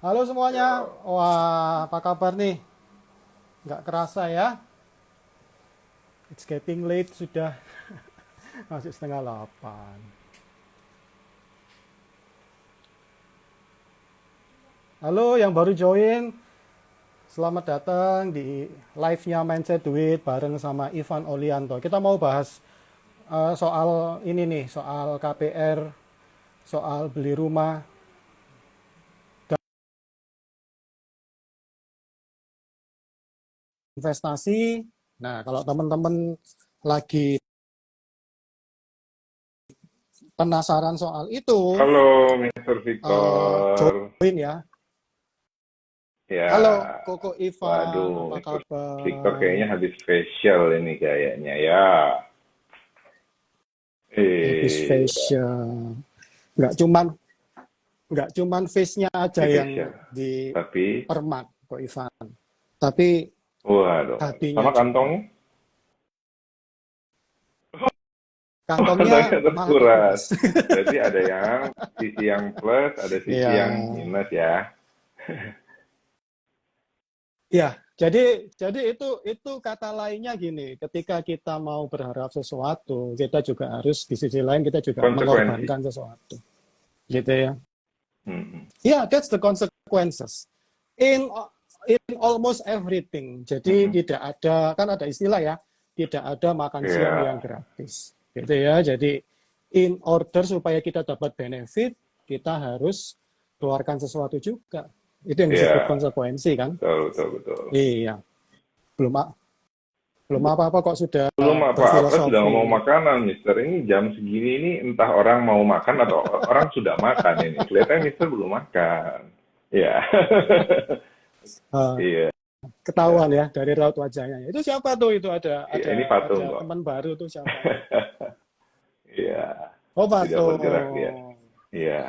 Halo semuanya. Wah, apa kabar nih? Nggak kerasa ya? It's getting late sudah. Masih setengah 8. Halo yang baru join. Selamat datang di live-nya Mindset Duit bareng sama Ivan Olianto. Kita mau bahas soal ini nih, soal KPR, soal beli rumah, dan investasi. Nah, kalau teman-teman lagi penasaran soal itu, Halo, Mr. Victor. join ya. Halo, Ya, Koko Ivan, waduh, apa Mr. Victor kabar? kayaknya habis facial ini kayaknya ya. Habis Eh, fashion. Nggak cuman nggak cuman face-nya aja di yang facial. di Tapi, permak, Kok Ivan. Tapi waduh, hatinya sama juga. kantongnya? Kantongnya Kantongnya malah terkuras. plus. Berarti ada yang sisi yang plus, ada sisi Iya. yang minus ya. Ya, jadi itu kata lainnya gini, ketika kita mau berharap sesuatu, kita juga harus di sisi lain kita juga Konsekuensi. mengorbankan sesuatu. Gitu ya. Hmm, Yeah, that's the consequences. In in almost everything. Jadi hmm. tidak ada, kan ada istilah ya, tidak ada makan siang yang Ya, gratis. Gitu ya. Jadi in order supaya kita dapat benefit, kita harus keluarkan sesuatu juga. Itu yang disebut ya, konsekuensi kan? betul, betul, betul. Iya. Belum belum apa-apa kok sudah Belum apa-apa sudah ngomong berfilosofi. makanan, Mister. Ini jam segini ini entah orang mau makan atau orang sudah makan ini. Kelihatannya Mister belum makan. Ya. Eh, Iya. Ketahuan ya dari raut wajahnya. Itu siapa tuh? Itu ada Iya, ada ini patung ada kok. teman baru tuh siapa? Iya, Oh, tidak bergerak dia. patung. Iya.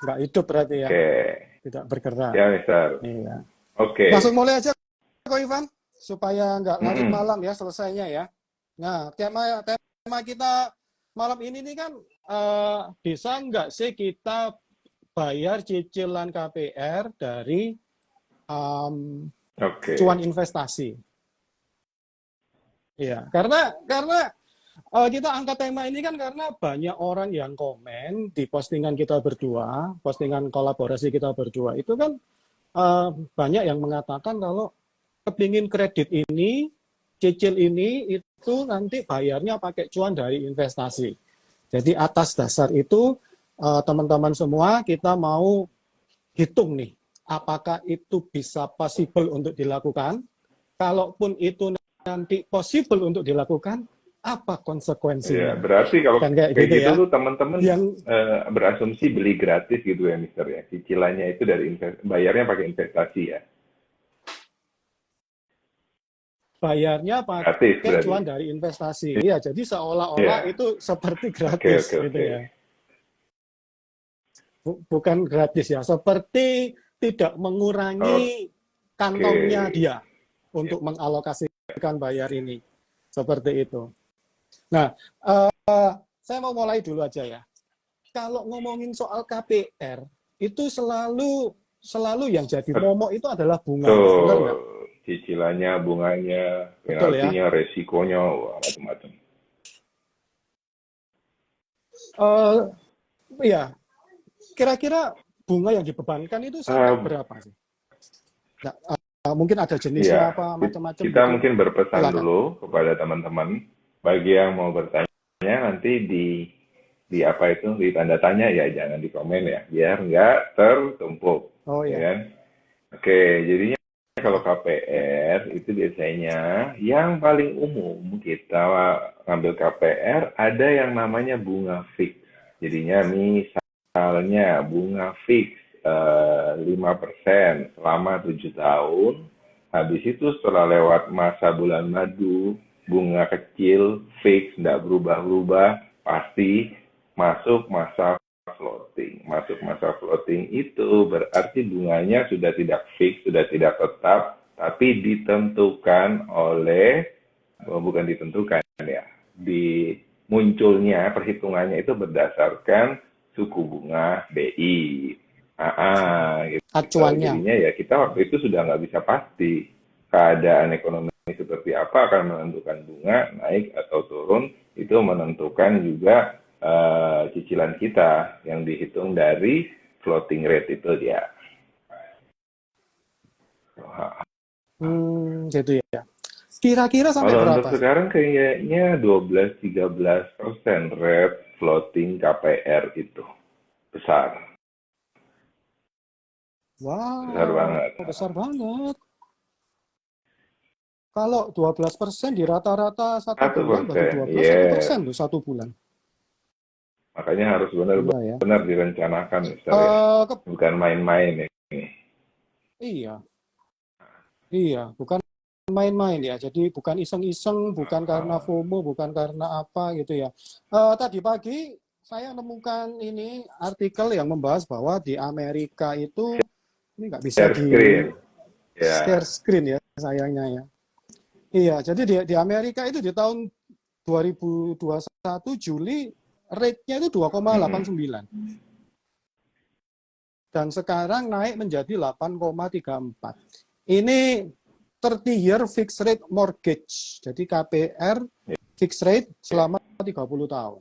Nggak hidup berarti ya, Oke. tidak bergerak. Ya, Mister. Iya. Langsung Oke. mulai aja, Ko Ivan, supaya nggak larut Mm-mm. malam ya selesainya ya. Nah, tema kita malam ini nih kan bisa nggak sih kita bayar cicilan KPR dari em, cuan Oke. investasi? Iya, karena kita angkat tema ini kan karena banyak orang yang komen di postingan kita berdua, postingan kolaborasi kita berdua itu kan banyak yang mengatakan kalau kepingin kredit ini, cicil ini itu nanti bayarnya pakai cuan dari investasi. Jadi atas dasar itu teman-teman semua kita mau hitung nih, apakah itu bisa possible untuk dilakukan? Kalaupun itu nanti possible untuk dilakukan, apa Iya, konsekuensinya? berarti kalau Kan kayak kayak gitu gitu ya. tuh teman-teman Yang berasumsi beli gratis gitu ya, Mister ya. Cicilannya itu dari bayarnya pakai investasi ya. bayarnya Gratis pakai berarti. cuan dari investasi. Ya, jadi seolah-olah Iya. itu seperti Oke, gratis oke, gitu oke. ya. Bukan gratis ya, seperti tidak mengurangi Oke. kantongnya dia Ya. untuk mengalokasikan bayar ini. Seperti itu. Nah, saya mau mulai dulu aja ya. Kalau ngomongin soal KPR, itu selalu selalu yang jadi momok itu adalah bunganya, benar Betul. nggak? Cicilannya, bunganya, Betul ya. penaltinya, resikonya, wah, macam-macam. Uh, ya, kira-kira bunga yang dibebankan itu sampai Ah, berapa sih? Nggak, mungkin ada jenisnya iya, apa macam-macam kita gitu. mungkin berpesan Silakan. dulu kepada teman-teman. Bagi yang mau bertanya, nanti di apa itu, di tanda tanya ya, jangan di komen ya, biar nggak tertumpuk. Oh Ya ya, kan? Oke, jadinya kalau ya. KPR itu biasanya yang paling umum kita ngambil KPR ada yang namanya bunga fix. Jadinya misalnya bunga fix 5% selama 7 tahun. Habis itu setelah lewat masa bulan madu, bunga kecil fix nggak berubah-ubah, pasti masuk masa floating. Masuk masa floating itu berarti bunganya sudah tidak fix, sudah tidak tetap, tapi ditentukan oleh, oh, bukan ditentukan ya, di munculnya perhitungannya itu berdasarkan suku bunga BI. Gitu. Acuannya. Jadinya ya kita waktu itu sudah nggak bisa pasti keadaan ekonomi seperti apa akan menentukan bunga naik atau turun, itu menentukan juga cicilan kita yang dihitung dari floating rate itu dia. Gitu ya. Kira-kira sampai Kalau untuk berapa? sekarang kayaknya 12-13% rate floating KPR itu besar, besar Wow, banget. besar banget. Kalau 12% di rata-rata satu Satu bulan baru persen, 12 yes. 1% tuh satu bulan. Makanya harus Gila ya. benar-benar direncanakan, Mister ya. Eh, Bukan main-main ini. iya, iya, bukan main-main ya. Jadi bukan iseng-iseng, bukan karena FOMO, bukan karena apa gitu ya. Tadi pagi saya nemukan ini artikel yang membahas bahwa di Amerika itu ini nggak bisa Share di screen, share ya. screen ya sayangnya ya. Iya, jadi di Amerika itu di tahun 2021 Juli rate-nya itu 2,89 dan sekarang naik menjadi 8,34. Ini 30 year fixed rate mortgage. Jadi KPR fixed rate selama 30 tahun.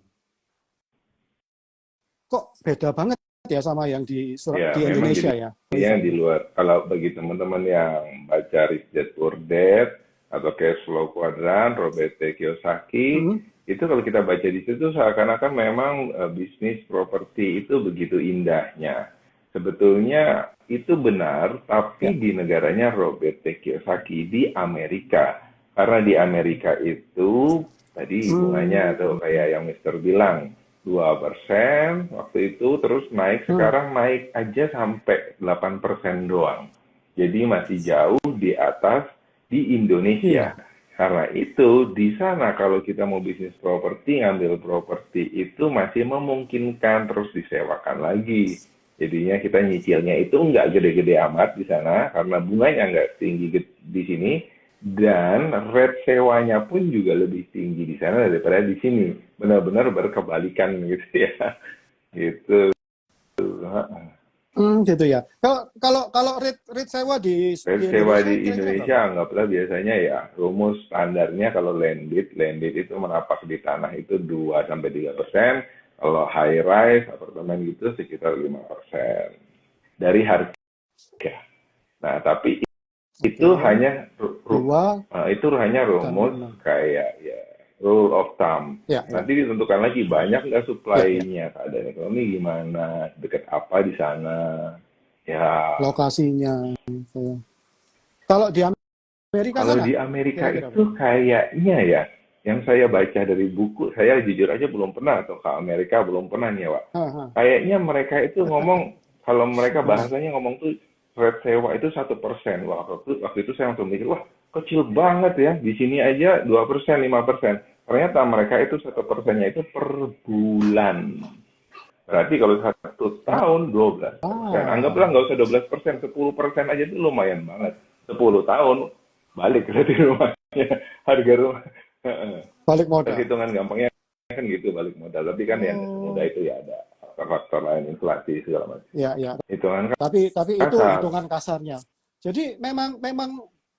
Kok beda banget ya sama yang di Ya, memang Indonesia ya? jadinya di luar. Kalau bagi teman-teman yang baca Rich Dad Poor Dad atau Cash Flow Quadrant, Robert T. Kiyosaki, Hmm, itu kalau kita baca di situ seakan-akan memang bisnis properti itu begitu indahnya. Sebetulnya itu benar, ya. tapi di negaranya Robert T. Kiyosaki di Amerika. Karena di Amerika itu tadi bunganya Hmm, atau kayak yang Mister bilang 2% waktu itu, terus naik, hmm, sekarang naik aja sampai 8% doang. Jadi masih jauh di atas di Indonesia. iya. Karena itu di sana kalau kita mau bisnis properti, ngambil properti itu masih memungkinkan terus disewakan lagi. Jadinya kita nyicilnya itu nggak gede-gede amat di sana karena bunganya nggak tinggi di sini, dan rate sewanya pun juga lebih tinggi di sana daripada di sini. Benar-benar berkebalikan gitu ya. Gitu. Gitu ya. Kalau rate sewa di Rate sewa Indonesia di kira-kira berapa? Indonesia anggaplah biasanya ya rumus standarnya kalau landed itu menapak di tanah itu 2-3%. Kalau high rise apartemen gitu sekitar 5% dari harga. Nah, tapi itu Oke. hanya Dua itu hanya dan rumus lima. kayak ya rule of thumb. Ya, ya, Nanti ditentukan lagi banyak nggak ya, ya. supply-nya, keadaan ekonomi gimana, dekat apa di sana. Ya, Lokasinya. Ya. Kalau di Amerika kalau sana di Amerika kira-kira itu berapa? kayaknya ya, yang saya baca dari buku, saya jujur aja belum pernah atau ke Amerika belum pernah nih, Pak. Hah, Kayaknya mereka itu ngomong, kalau mereka hah. bahasanya ngomong tuh rate sewa itu 1%. Wah, waktu itu saya langsung mikir, wah kecil banget ya. Di sini aja 2%, 5%. Ternyata mereka itu 1%-nya itu per bulan. Berarti kalau 1 tahun 12%. Anggaplah Ah, nggak usah 12%, 10% aja itu lumayan banget. 10 tahun balik berarti rumahnya, harga rumah. balik modal. Perhitungan gampangnya kan gitu, balik modal. Tapi kan yang nggak semudah Oh, itu ya, ada faktor-faktor lain, inflasi segala macam. ya, ya. Hitungan Tapi itu kasar, hitungan kasarnya. Jadi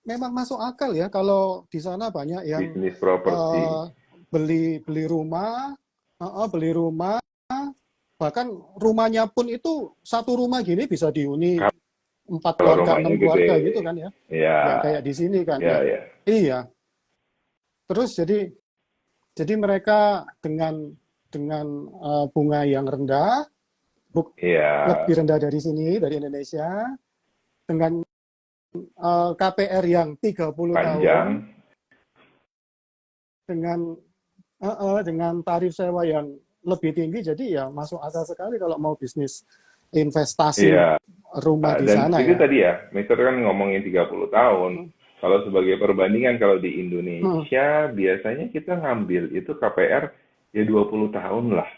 memang masuk akal ya kalau di sana banyak yang bisnis properti. eh, beli rumah, beli rumah, bahkan rumahnya pun itu satu rumah gini bisa dihuni 4 Kalau keluarga, rumahnya 6 gede, keluarga gitu kan ya. ya, Nggak kayak di sini kan ya, ya. ya, Iya. Terus jadi mereka dengan bunga yang rendah, ya, lebih rendah dari sini, dari Indonesia, dengan KPR yang 30 tahun, panjang. dengan tarif sewa yang lebih tinggi, jadi ya masuk akal sekali kalau mau bisnis investasi Iya. rumah di Dan sana itu ya. tadi ya, Mister kan ngomongin 30 tahun. Hmm, Kalau sebagai perbandingan, kalau di hmm, Indonesia biasanya kita ngambil itu KPR ya 20 tahun lah.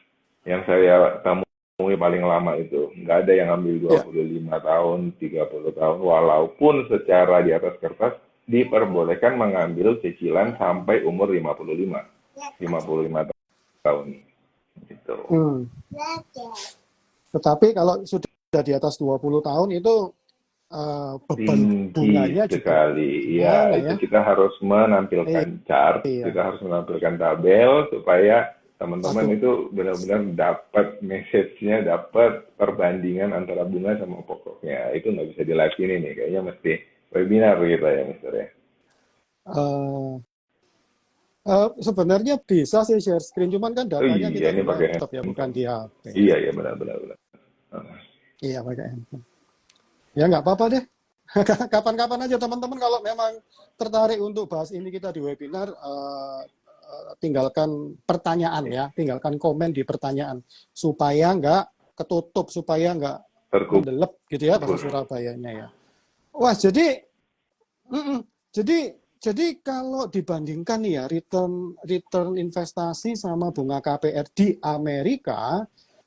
Yang saya temui paling lama itu. Nggak ada yang ngambil dua ya. puluh lima tahun, 30 tahun. Walaupun secara di atas kertas diperbolehkan mengambil cicilan sampai umur 55 tahun. Gitu. Hmm. Tetapi kalau sudah sudah di atas 20 tahun itu beban Tinggi bunganya juga sekali. Ya, gimana itu ya? kita harus menampilkan chart, Iya, kita harus menampilkan tabel supaya teman-teman aduh. itu benar-benar dapat message-nya, dapat perbandingan antara bunga sama pokoknya. Itu nggak bisa dilatih nih, kayaknya mesti webinar gitu ya, Mister ya. eh Sebenarnya bisa sih share screen, cuman kan Oh datanya iya, kita ini di pakai laptop ya, bukan handphone. di HP. Iya, iya benar-benar. Benar. Ah, Iya, pakai handphone. Ya nggak apa-apa deh. Kapan-kapan aja teman-teman kalau memang tertarik untuk bahas ini kita di webinar, tinggalkan pertanyaan ya, tinggalkan komen di pertanyaan supaya nggak ketutup, supaya nggak terkubur. mendelep gitu ya bahasa Surabayanya ya. Wah, mm-mm. jadi jadi kalau dibandingkan nih ya return return investasi sama bunga KPR di Amerika,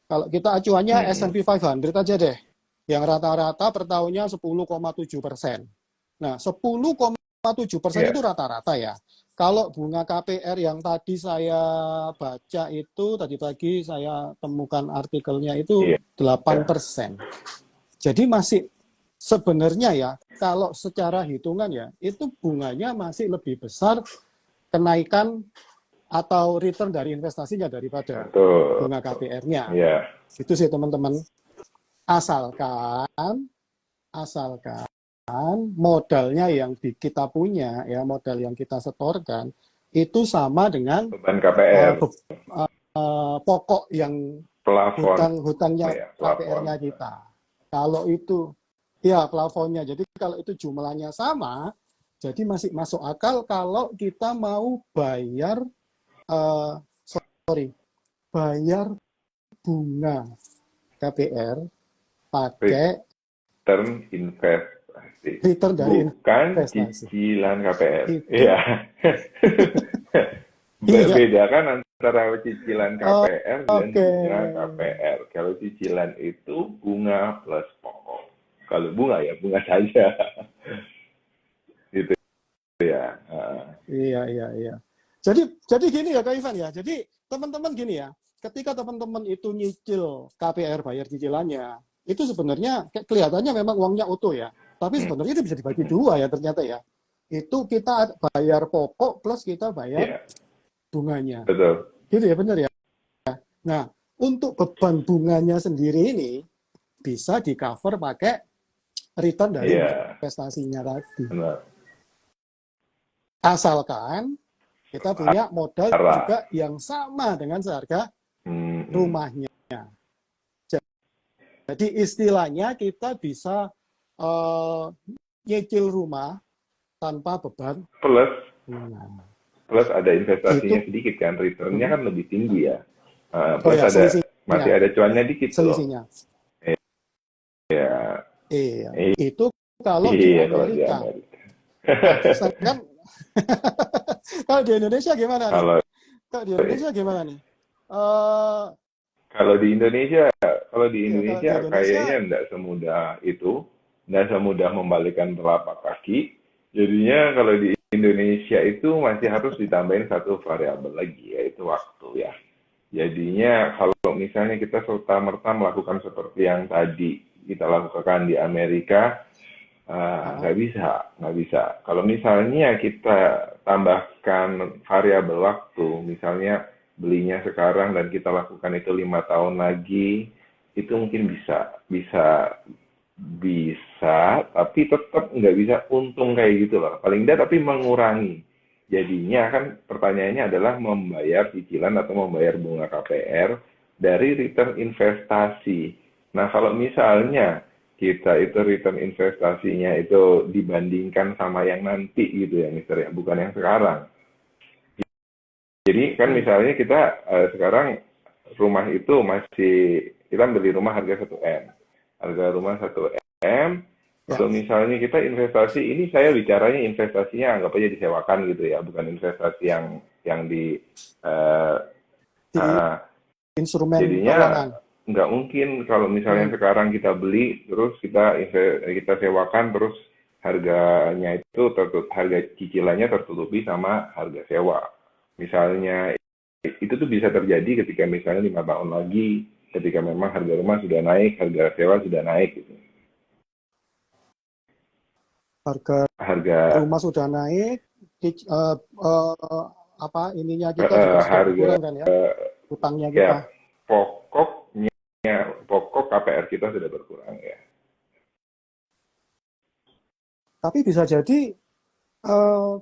kalau kita acuannya Hmm, S&P 500 aja deh, yang rata-rata per tahunnya 10,7%. Nah, 10,7% itu ya, rata-rata ya. Kalau bunga KPR yang tadi saya baca itu, tadi pagi saya temukan artikelnya itu iya, 8%. Jadi masih sebenarnya ya, kalau secara hitungan ya, itu bunganya masih lebih besar kenaikan atau return dari investasinya daripada betul. bunga KPR-nya. Iya, Itu sih teman-teman. Asalkan, asalkan modalnya yang kita punya, ya modal yang kita setorkan, itu sama dengan beban KPR, pokok yang plafon hutang-hutangnya ya, plafon. KPR-nya kita. Kalau itu, ya plafonnya. Jadi kalau itu jumlahnya sama, jadi masih masuk akal kalau kita mau bayar, uh, sorry, bayar bunga KPR pakai Return investasi, return dari bukan investasi. cicilan KPR. Iya. Itu, iya, Bedakan antara cicilan KPR dan oke. bunga KPR. Kalau cicilan itu bunga plus pokok. Kalau bunga ya bunga saja. Gitu ya. Iya, iya, iya. Jadi gini ya Kak Ivan ya. Jadi teman-teman gini ya. Ketika teman-teman itu nyicil KPR bayar cicilannya, itu sebenarnya kelihatannya memang uangnya utuh ya. Tapi Hmm. sebenarnya itu bisa dibagi dua ya ternyata ya. Itu kita bayar pokok plus kita bayar Iya, bunganya. betul. Gitu ya, benar ya. Nah, untuk beban bunganya sendiri ini bisa di cover pakai return dari Iya, investasinya tadi. benar. Asalkan kita punya modal Arah. juga yang sama dengan seharga Hmm. rumahnya. Jadi istilahnya kita bisa uh, nyicil rumah tanpa beban Plus bunga. plus ada investasinya Gitu. sedikit kan, returnnya kan lebih tinggi ya. Oh Plus ya, ada selisihnya. masih ada cuannya dikit loh. Selisihnya. Ya, Iya. Itu kalau di iya kalau di Amerika. Amerika. Nah, sedangkan kalau di Indonesia gimana nih? Kalau Kalau di Indonesia gimana nih? Uh, kalau di Indonesia, kalau di ya kalau di Indonesia Indonesia, kayaknya tidak semudah itu, tidak semudah membalikkan telapak kaki. Jadinya kalau di Indonesia itu masih harus ditambahin satu variabel lagi, yaitu waktu ya. Jadinya kalau misalnya kita serta-merta melakukan seperti yang tadi kita lakukan di Amerika, uh, nggak bisa, nggak bisa. Kalau misalnya kita tambahkan variabel waktu, misalnya belinya sekarang dan kita lakukan itu 5 tahun lagi, itu mungkin bisa, bisa, bisa, tapi tetap nggak bisa untung kayak gitu loh. Paling tidak tapi mengurangi. Jadinya kan pertanyaannya adalah membayar cicilan atau membayar bunga KPR dari return investasi. Nah kalau misalnya kita itu return investasinya itu dibandingkan sama yang nanti gitu ya Mister ya, bukan yang sekarang. Jadi kan hmm, misalnya kita sekarang rumah itu masih kita beli rumah harga 1 M. Harga rumah 1 M. ya. Kalau misalnya kita investasi ini saya bicaranya investasinya anggap aja disewakan gitu ya, bukan investasi yang di uh, Di uh, instrumen jadinya keuangan. nggak mungkin kalau misalnya Hmm. sekarang kita beli terus kita sewakan terus harganya itu harga cicilannya tertutupi sama harga sewa. Misalnya itu tuh bisa terjadi ketika misalnya 5 tahun lagi ketika memang harga rumah sudah naik, harga sewa sudah naik gitu. Harga Harga rumah sudah naik, apa ininya kita juga sudah harga berkurang kan ya, utangnya ya kita. pokoknya pokok KPR kita sudah berkurang ya. Tapi bisa jadi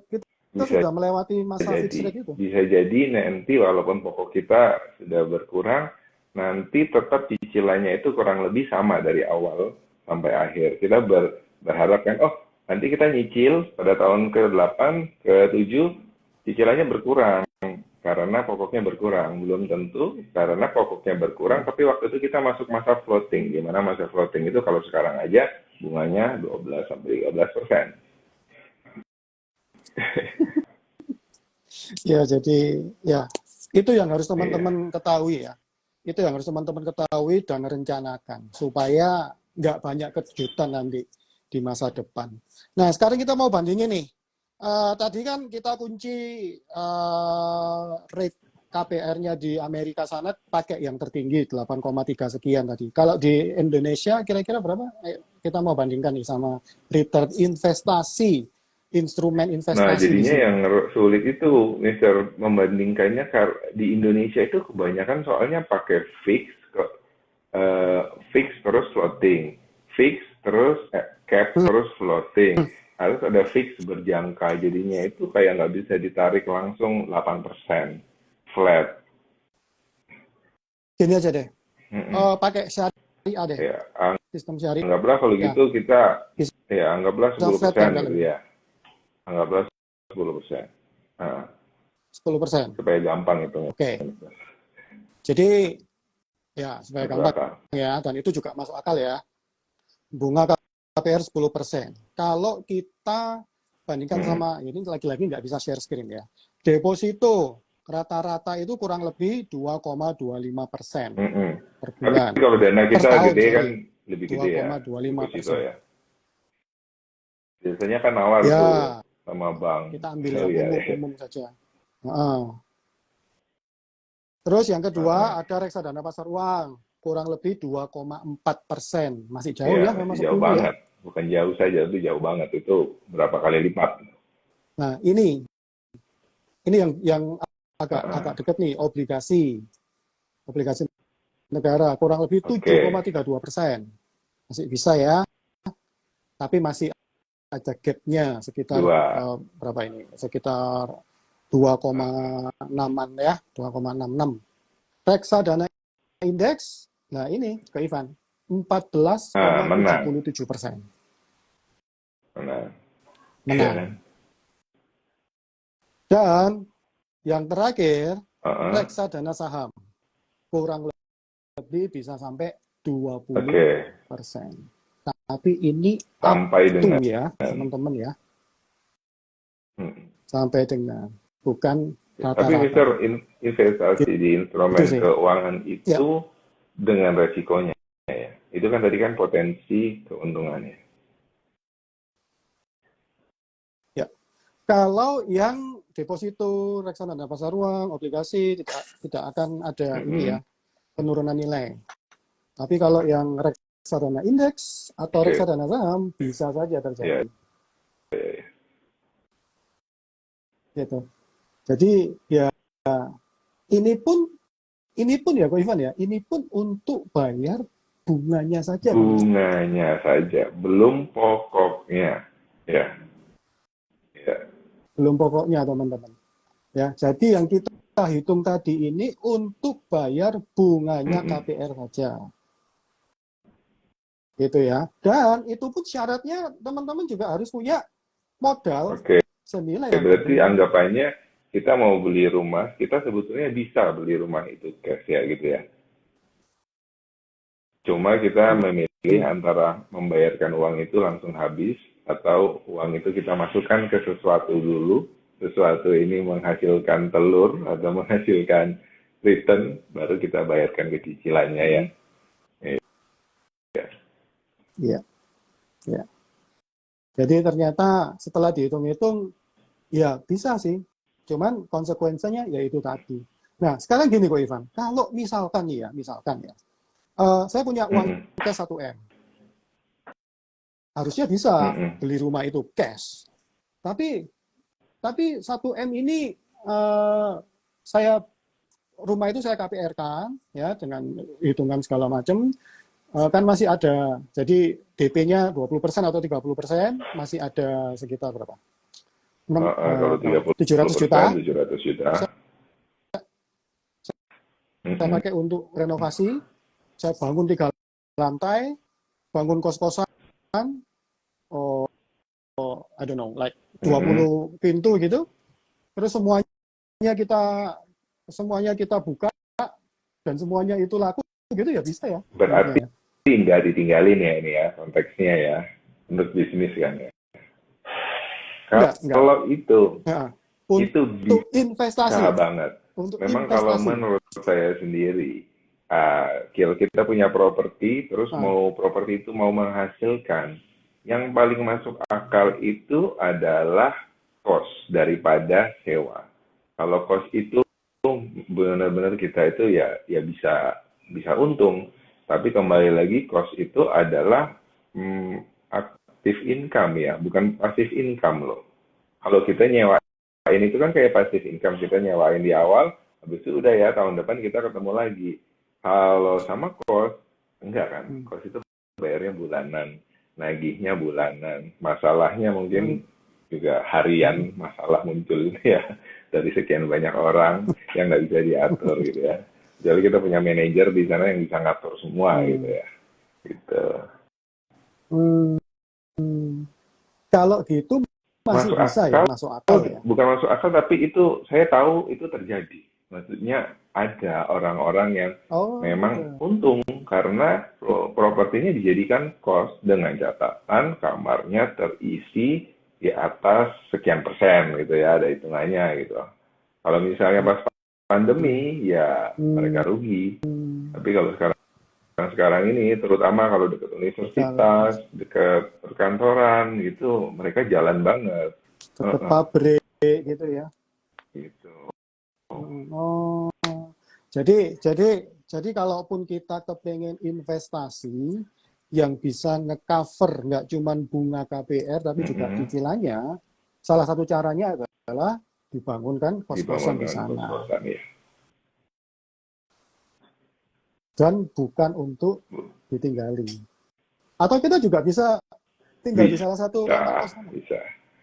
kita Bisa sudah melewati masa fixed jadi rate itu. bisa jadi nanti walaupun pokok kita sudah berkurang, nanti tetap cicilannya itu kurang lebih sama dari awal sampai akhir. Kita berharap kan, oh nanti kita nyicil pada tahun ke-8, ke-7, cicilannya berkurang karena pokoknya berkurang. Belum tentu karena pokoknya berkurang, tapi waktu itu kita masuk masa floating. Di mana masa floating itu kalau sekarang aja bunganya 12-13%. Ya, jadi ya itu yang harus Iya. teman-teman ketahui ya. Itu yang harus teman-teman ketahui dan rencanakan supaya nggak banyak kejutan nanti di masa depan. Nah, sekarang kita mau bandingin nih. Tadi kan kita kunci rate KPR-nya di Amerika sana pakai yang tertinggi 8,3 sekian tadi. Kalau di Indonesia kira-kira berapa? Kita mau bandingkan nih sama return investasi, instrumen Nah, investasi di jadinya sini. yang sulit itu, Mister, membandingkannya di Indonesia itu kebanyakan soalnya pakai fix terus floating, fix terus cap terus floating, harus ada fix berjangka, jadinya itu kayak nggak bisa ditarik langsung 8% flat. Gini aja deh, Mm-mm. pakai syariah deh, Ya, sistem syariah anggaplah kalau ya, gitu kita, bisa ya anggaplah flat kan 10% kalau gitu ya, anggaplah 10%. Nah, 10%. supaya gampang itu. Oke, jadi ya supaya Masuk gampang akal. ya, dan itu juga masuk akal ya. Bunga KPR 10%. Kalau kita bandingkan Mm-mm. sama, ini lagi-lagi nggak bisa share screen ya. Deposito rata-rata itu kurang lebih 2,25% Mm-mm. per Tapi bulan. kalau dana Per kita tahun, gede kan sorry. lebih gede ya, deposito 2,25%. ya. Biasanya kan nawar tuh Ya, sama bank. kita ambil Oh yang iya, iya. umum saja. Terus yang kedua Heeh. ada reksadana pasar uang, kurang lebih 2,4%. Masih jauh Iya, ya masih sama jauh 10 ya. banget. Bukan jauh saja, itu jauh banget. Itu berapa kali lipat. Nah, ini yang agak Heeh. dekat nih, obligasi negara kurang lebih Oke, 7,32%. Masih bisa ya, tapi masih ada gapnya sekitar dua. berapa ini? Sekitar 2,6-an ya, 2,66. Reksadana indeks, nah ini ke Ivan, Nah, menang. 14,77%. Menang. Iya kan? Menang. Dan yang terakhir, Heeh. reksadana saham kurang lebih bisa sampai 20%. Oke. Tapi ini up Sampai to dengan. ya, teman-teman ya. Hmm. Sampai dengan, bukan Tapi rata-rata. Mister, investasi di Itu instrumen sih. keuangan Ya, itu dengan resikonya ya. Itu kan tadi kan potensi keuntungannya. ya. Kalau yang deposito, reksadana pasar uang, obligasi tidak akan ada ini ya, Mm-mm. penurunan nilai. Tapi kalau yang reksadana indeks atau Oke. reksadana saham bisa saja Ya, terjadi. ya, ya. Gitu. Jadi ya ini pun ya Ko Ivan ya, ini pun untuk bayar bunganya saja Ko Ivan. Bunganya saja, belum pokoknya. Ya, ya. Belum pokoknya teman-teman. Ya, jadi yang kita hitung tadi ini untuk bayar bunganya Mm-mm. KPR saja. Gitu ya. Dan itu pun syaratnya teman-teman juga harus punya modal Oke, senilai yang berarti lebih. anggapannya kita mau beli rumah, kita sebetulnya bisa beli rumah itu cash ya gitu ya. Cuma kita memilih antara membayarkan uang itu langsung habis atau uang itu kita masukkan ke sesuatu dulu, sesuatu ini menghasilkan telur atau menghasilkan return, baru kita bayarkan ke cicilannya ya. Iya, ya. Jadi ternyata setelah dihitung-hitung, ya bisa sih. Cuman konsekuensinya ya itu tadi. Nah, sekarang gini kok Ivan, kalau misalkan ya, Saya punya uang Mm-mm. cash 1M. Harusnya bisa Mm-mm. beli rumah itu cash. Tapi 1M ini saya rumah itu saya KPR-kan ya dengan hitungan segala macam. Kan masih ada. Jadi DP-nya 20% atau 30% masih ada sekitar berapa? Kalau Berapa? 30%, 700 juta. 700 juta. Saya Mm-mm. pakai untuk renovasi. Saya bangun 3 lantai, bangun kos-kosan, oh, I don't know, like Mm-mm. 20 pintu gitu. Terus kita semuanya kita buka dan semuanya itu laku gitu ya bisa ya Berarti sebenarnya ya. nggak ditinggalin ya ini ya konteksnya ya. Menurut bisnis kan ya. Enggak. Kalau Nah, itu untuk bisa investasi, banget. untuk Memang kalau investasi. menurut saya sendiri, kita punya properti, terus Nah, mau properti itu mau menghasilkan, yang paling masuk akal itu adalah kos daripada sewa. Kalau kos itu benar-benar kita itu ya bisa bisa untung, tapi kembali lagi kos itu adalah aktif income ya, bukan pasif income loh. Kalau kita nyewain itu kan kayak pasif income, kita nyewain di awal, habis itu udah ya tahun depan kita ketemu lagi. Kalau sama kos, enggak kan? hmm, Kos itu bayarnya bulanan, nagihnya bulanan. Masalahnya hmm, mungkin juga hmm, harian masalah muncul ya dari sekian banyak orang yang nggak bisa diatur gitu ya. Jadi kita punya manajer di sana yang bisa ngatur semua gitu hmm, ya. Gitu. hmm. Kalau gitu masih Masuk bisa ya, akal, masuk akal ya. bukan masuk akal, tapi itu saya tahu itu terjadi. Maksudnya ada orang-orang yang Oh, memang ada. untung karena propertinya dijadikan kos dengan catatan kamarnya terisi di atas sekian persen gitu ya, ada hitungannya gitu. Kalau misalnya pas pandemi ya mereka Hmm, rugi. Tapi kalau sekarang ini, terutama kalau dekat jalan universitas, dekat perkantoran gitu, mereka jalan banget. dekat Heeh, pabrik gitu ya. gitu. Oh, jadi kalaupun kita kepengen investasi yang bisa ngecover nggak cuma bunga KPR tapi juga Mm-mm. cicilannya, salah satu caranya adalah dibangunkan kos-kosan di Dibangunkan sana kos-kosan ya. dan bukan untuk ditinggali. Atau kita juga bisa tinggal di salah satu Bisa, kamar kos sana. bisa.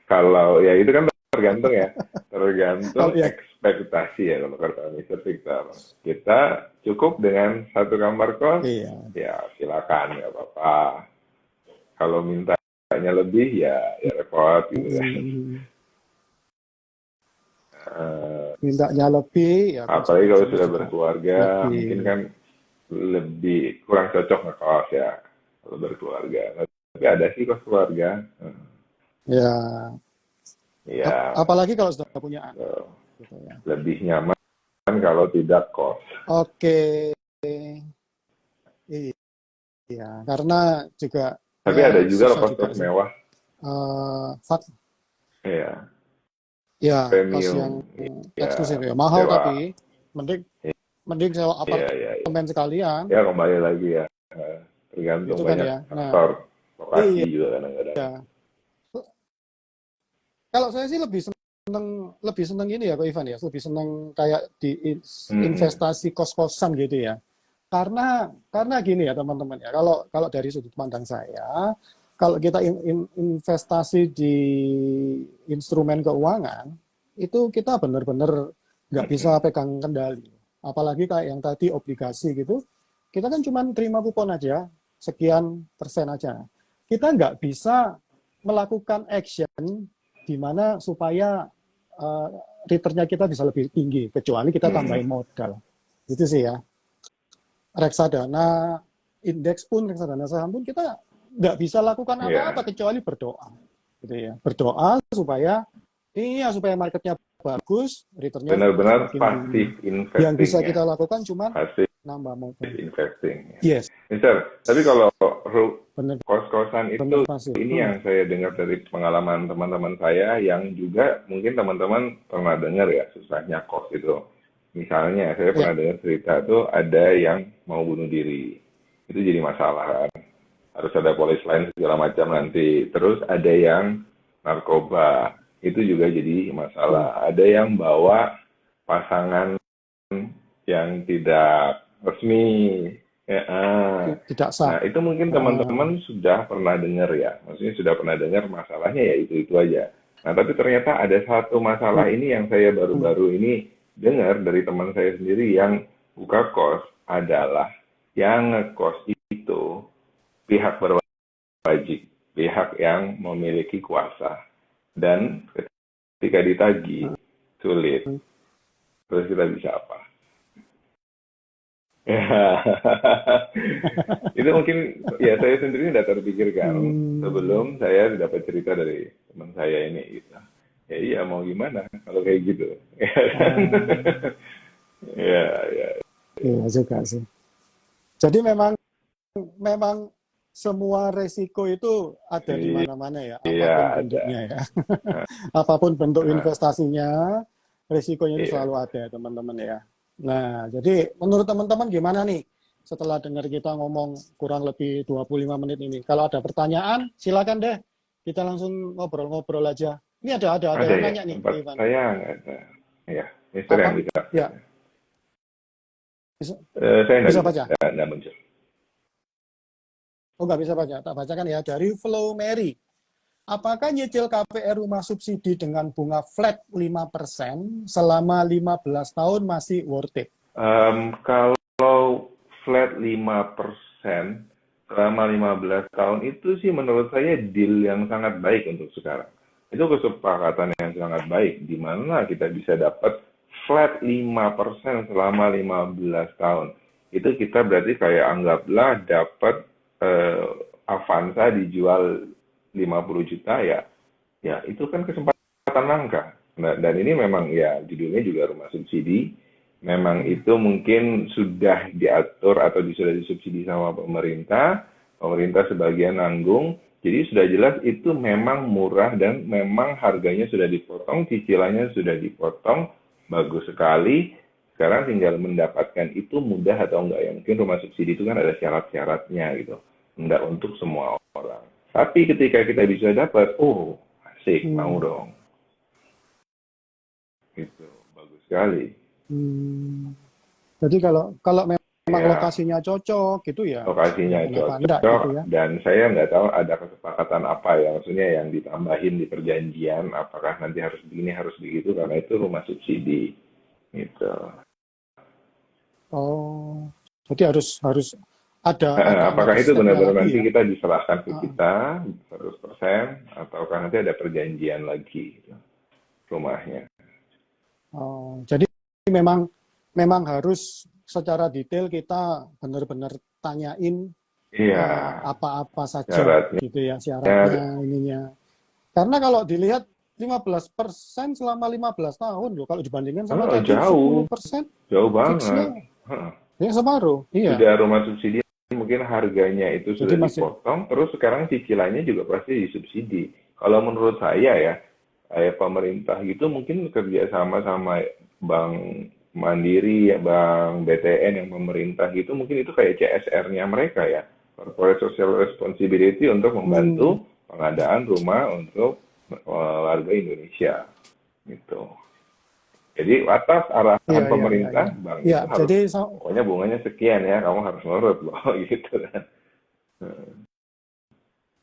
Kalau ya itu kan tergantung ya, Kalau tergantung ya, ekspektasi ya kalau kata Mister Victor. Kita cukup dengan satu kamar kos, iya. ya silakan ya apa-apa. Kalau mintanya lebih ya repot gitu kan. Mintanya lebih, ya Apalagi kalau konsekuensinya sudah juga berkeluarga, mungkin lebih. kan lebih kurang cocok ngekos ya kalau berkeluarga. Tapi ada sih kos keluarga. Ya, Ya, apalagi kalau sudah punya anak, eh, gitu ya. lebih nyaman kalau tidak kos. Oke, iya, karena juga Tapi ya ada juga loh susah juga kos-kos sih. mewah. Fak, Iya, ya kos yang premium. eksklusif Ya, ya, mahal sewa. tapi mending mending sewa Iya, iya, iya. apartemen sekalian, Ya kembali lagi ya. Tergantung gitu kan banyak ya. Nah, faktor. Lokasi iya. juga kadang-kadang. Kalau saya sih lebih seneng ini ya, Pak Ivan ya, lebih seneng kayak di Mm-mm. investasi kos-kosan gitu ya. Karena gini ya teman-teman ya, kalau kalau dari sudut pandang saya, kalau kita investasi di instrumen keuangan, itu kita benar-benar nggak bisa Mm-mm. pegang kendali. Apalagi kayak yang tadi obligasi gitu, kita kan cuma terima kupon aja, sekian persen aja. Kita nggak bisa melakukan action di mana supaya uh, returnnya kita bisa lebih tinggi, kecuali kita tambahin Mm-mm. modal. Itu sih ya. Reksadana indeks pun, reksadana saham pun kita nggak bisa lakukan apa-apa Iya. kecuali berdoa, gitu ya. Berdoa supaya marketnya bagus, returnnya Benar-benar semakin tinggi. pasif Yang investing bisa ya. kita lakukan cuma Pasif nambah modal. investing. Yes, Mister, tapi kalau benar kos-kosan benar itu pasif. ini yang saya dengar dari pengalaman teman-teman saya yang juga mungkin teman-teman pernah dengar ya susahnya kos itu. Misalnya saya Ya, pernah dengar cerita tuh ada yang mau bunuh diri. itu jadi masalah kan. Harus ada polis lain segala macam nanti. Terus ada yang narkoba, itu juga jadi masalah. Ada yang bawa pasangan yang tidak resmi. Ya, Tidak nah, sah. itu mungkin teman-teman sudah pernah dengar ya. Maksudnya sudah pernah dengar masalahnya ya itu aja. Nah, tapi ternyata ada satu masalah ini yang saya baru-baru ini dengar dari teman saya sendiri yang buka kos adalah yang ngekos itu pihak berwajib, pihak yang memiliki kuasa. Dan ketika ditagih, sulit. Terus kita bisa apa? Ya, itu mungkin ya saya sendiri tidak terpikirkan sebelum saya dapat cerita dari teman saya ini gitu. Ya iya mau gimana kalau kayak gitu. Ya, ya. Iya juga sih. Jadi memang memang semua resiko itu ada di mana-mana ya, Iya apapun ada. bentuknya ya. Apapun bentuk Nah, investasinya, resikonya itu iya. selalu ada, teman-teman ya. Nah, jadi menurut teman-teman gimana nih setelah dengar kita ngomong kurang lebih 25 menit ini? Kalau ada pertanyaan, silakan deh. Kita langsung ngobrol-ngobrol aja. Ini ada Ada yang ya nanya nih, tempat Ivan. saya nggak ada. Ya, Mister Apa? yang bisa. Ya, bisa, Saya nggak bisa bisa, baca. nggak muncul. Oh, nggak bisa baca. Tak bacakan ya. Dari Flow Mary. Apakah nyicil KPR rumah subsidi dengan bunga flat 5% selama 15 tahun masih worth it? Kalau flat 5% selama 15 tahun itu sih menurut saya deal yang sangat baik untuk sekarang. Itu kesepakatan yang sangat baik, di mana kita bisa dapat flat 5% selama 15 tahun. Itu kita berarti kayak anggaplah dapat Avanza dijual 50 juta ya, ya itu kan kesempatan langka. Nah, dan ini memang ya judulnya juga rumah subsidi. Memang itu mungkin sudah diatur atau sudah disubsidi sama pemerintah. Pemerintah sebagian nanggung. Jadi sudah jelas itu memang murah dan memang harganya sudah dipotong, cicilannya sudah dipotong, bagus sekali. Sekarang tinggal mendapatkan itu mudah atau enggak ya. Mungkin rumah subsidi itu kan ada syarat-syaratnya gitu. Enggak untuk semua orang. Tapi ketika kita bisa dapat, oh asik, mau dong. Gitu, bagus sekali. Jadi kalau memang Ya, lokasinya cocok gitu ya, lokasinya kenapa enggak cocok gitu ya? dan saya nggak tahu ada kesepakatan apa ya, maksudnya yang ditambahin di perjanjian, apakah nanti harus begini, harus begitu, karena itu rumah subsidi. Gitu. Oh, jadi harus ada Apakah itu stepnya benar-benar lagi nanti ya? kita diserahkan ke Ah, kita 100%, ataukah nanti ada perjanjian lagi gitu, rumahnya. oh, jadi memang harus secara detail kita benar-benar tanyain Iya, apa-apa saja syaratnya. gitu ya syaratnya ininya. Karena kalau dilihat 15% selama 15 tahun loh, kalau dibandingkan sama Oh, tadi jauh, 10% jauh banget. fixnya ya separuh. Iya. Sudah rumah subsidi mungkin harganya itu Jadi sudah masih dipotong, terus sekarang cicilannya juga pasti disubsidi. Kalau menurut saya ya, kayak pemerintah gitu mungkin kerja sama Bank Mandiri, ya, Bank BTN yang pemerintah gitu, mungkin itu kayak CSR-nya mereka ya, Corporate Social Responsibility untuk membantu pengadaan rumah untuk warga Indonesia gitu. Jadi atas iya arahan iya iya pemerintah, iya. bank Iya, itu harus jadi pokoknya bunganya sekian ya, kamu harus nurut loh gitu kan.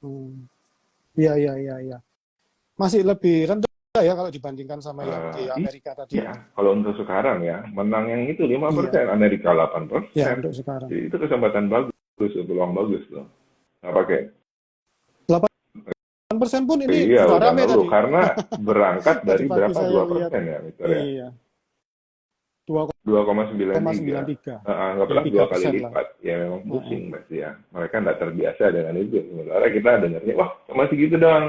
hmm, iya iya iya iya. Masih lebih rendah ya kalau dibandingkan sama yang di Amerika tadi ya. Iya, kalau untuk sekarang ya, menang yang itu Iya, 5%, Amerika ya 8%. untuk sekarang. Jadi itu kesempatan bagus, peluang bagus loh. Nggak pakai. 8% pun ini Iya, sudah udah rame ngeluh tadi. karena berangkat Tadi dari pagi berapa? saya lihat. 2% ya, Mister ya. Iya, 2,93. 2,93. Ya, Anggaplah dua kali 3% lah. lipat. Ya memang Heeh. pusing pasti ya. Mereka nggak terbiasa dengan itu. Sementara kita dengarnya, wah sama segitu doang.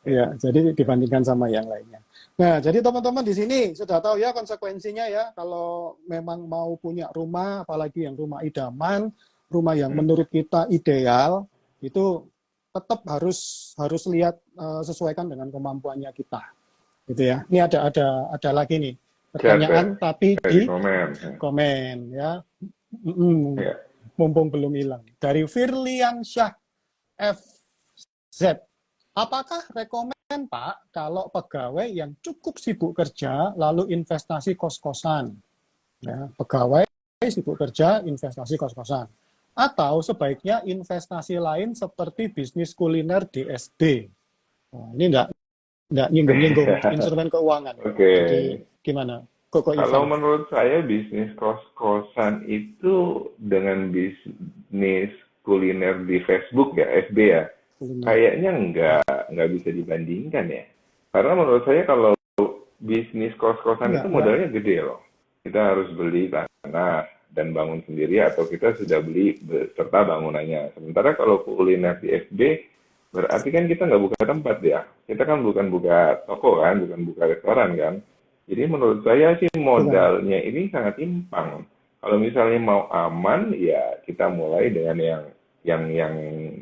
Ya, jadi dibandingkan sama yang lainnya. Nah, jadi teman-teman di sini sudah tahu ya konsekuensinya ya kalau memang mau punya rumah, apalagi yang rumah idaman, rumah yang menurut kita ideal, itu tetap harus lihat sesuaikan dengan kemampuannya kita. Gitu ya. Ini ada lagi nih. Chat ya, pertanyaan tapi di di komen. komen ya. Mm-mm. Ya. Mumpung belum hilang. Dari Firlian Syah FZ. Apakah rekomen Pak kalau pegawai yang cukup sibuk kerja lalu investasi kos-kosan? Ya, pegawai sibuk kerja, investasi kos-kosan. Atau sebaiknya investasi lain seperti bisnis kuliner DSD. Nah, ini enggak nyinggung-nyinggung instrumen keuangan. Oke. Jadi gimana? Koko Kalau Ivan. menurut saya bisnis kos-kosan itu dengan bisnis kuliner di Facebook ya, FB ya, Kuliner. kayaknya Ya, nggak bisa dibandingkan ya. Karena menurut saya kalau bisnis kos-kosan itu enggak. modalnya gede loh. Kita harus beli tanah dan bangun sendiri atau kita sudah beli beserta bangunannya. Sementara kalau kuliner di FB berarti kan kita nggak buka tempat ya. Kita kan bukan buka toko kan, bukan buka restoran kan. Jadi menurut saya sih Bukan. modalnya ini sangat timpang. Kalau misalnya mau aman, ya kita mulai dengan yang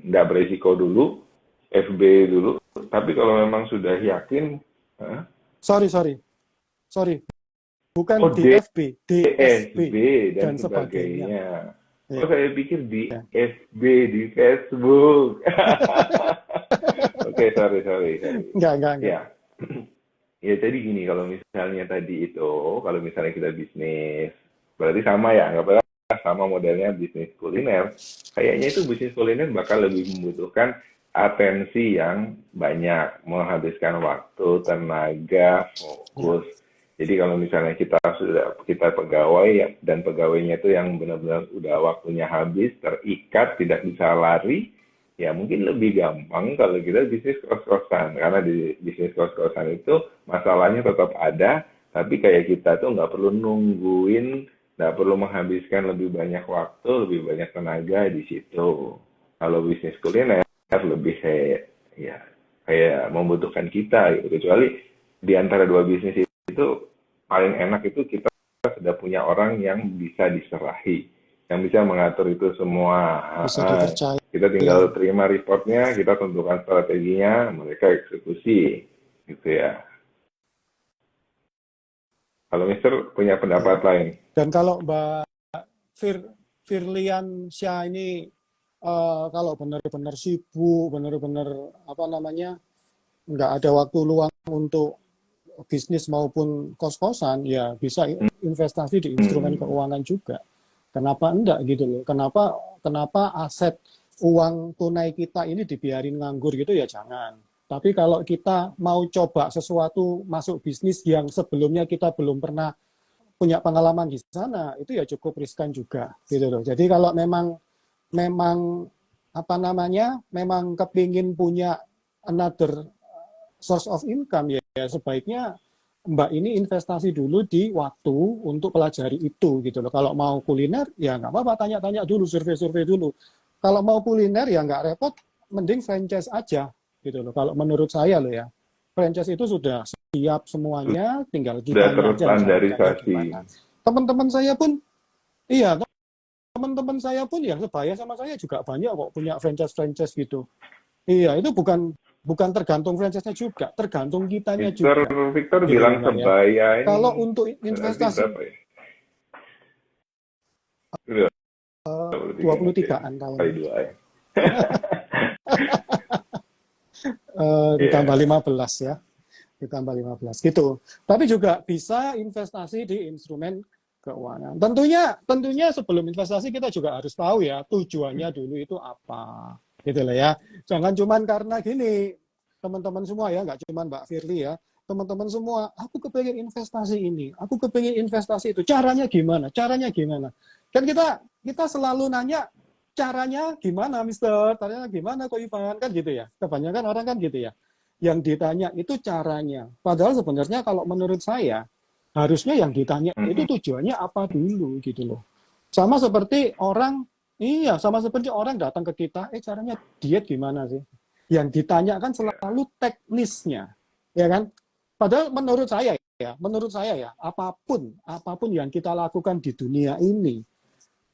nggak beresiko dulu, FB dulu. Tapi kalau memang sudah yakin, hah? Sorry, sorry. Sorry. Bukan Oh di FB, DSB DSB dan dan sebagainya. sebagainya. Oh Ya. saya pikir di FB di Facebook. Oke, sorry. Enggak. Ya, ya jadi gini, kalau misalnya tadi itu, kalau misalnya kita bisnis, berarti sama ya, nggak apa sama modelnya bisnis kuliner. Kayaknya itu bisnis kuliner bakal lebih membutuhkan atensi yang banyak, menghabiskan waktu, tenaga, Ya. fokus. Jadi kalau misalnya kita pegawai dan pegawainya itu yang benar-benar udah waktunya habis, terikat, tidak bisa lari, ya mungkin lebih gampang kalau kita bisnis kos-kosan. Karena di bisnis kos-kosan itu masalahnya tetap ada, tapi kayak kita tuh nggak perlu nungguin, nggak perlu menghabiskan lebih banyak waktu, lebih banyak tenaga di situ. Kalau bisnis kuliner lebih kayak membutuhkan kita gitu. Kecuali di antara dua bisnis itu paling enak itu kita sudah punya orang yang bisa diserahi, yang bisa mengatur itu semua. Bisa dipercaya. Kita tinggal terima reportnya, kita tentukan strateginya, mereka eksekusi, gitu ya. Kalau Mister punya pendapat Ya. lain, Dan kalau Mbak Firlian Syah ini kalau benar-benar sibuk, benar-benar nggak ada waktu luang untuk bisnis maupun kos-kosan, ya bisa investasi di instrumen keuangan juga. Kenapa enggak gitu loh? Kenapa aset uang tunai kita ini dibiarin nganggur gitu ya jangan. Tapi kalau kita mau coba sesuatu masuk bisnis yang sebelumnya kita belum pernah punya pengalaman di sana, itu ya cukup riskan juga gitu loh. Jadi kalau memang memang kepingin punya another source of income ya sebaiknya Mbak ini investasi dulu di waktu untuk pelajari itu gitu loh. Kalau mau kuliner ya nggak apa-apa, tanya-tanya dulu, survei-survei dulu. Kalau mau kuliner ya nggak repot, mending franchise aja gitu loh. Kalau menurut saya loh ya, franchise itu sudah siap semuanya, tinggal sudah kitanya aja menjalankannya terstandarisasi. gimana. Teman-teman saya pun, iya teman-teman saya pun yang sebaya sama saya juga banyak kok punya franchise-franchise gitu. Iya, itu bukan tergantung franchise-nya juga, tergantung kitanya juga. Victor Gitu bilang loh, Mbak ya. sebaya Kalau ini untuk berarti investasi berapa ya? Udah, berarti kayaknya 23-an tahun. kali dua ya. Ditambah Iya. 15 ya. Ditambah 15 gitu. Tapi juga bisa investasi di instrumen keuangan. Tentunya sebelum investasi kita juga harus tahu ya tujuannya dulu itu apa. Gitu lah ya. Jangan cuman karena gini, teman-teman semua ya, nggak cuman Mbak Firly ya, teman-teman semua, aku kepengen investasi ini, aku kepengen investasi itu. Caranya gimana? Caranya gimana? Kan kita selalu nanya caranya gimana, Mister? Caranya gimana, Ko Ivan? Kan gitu ya. Kebanyakan orang kan gitu ya. Yang ditanya itu caranya. Padahal sebenarnya kalau menurut saya, harusnya yang ditanya itu tujuannya apa dulu gitu loh. Sama seperti sama seperti orang datang ke kita, caranya diet gimana sih? Yang ditanya kan selalu teknisnya, ya kan? Padahal menurut saya ya, apapun yang kita lakukan di dunia ini,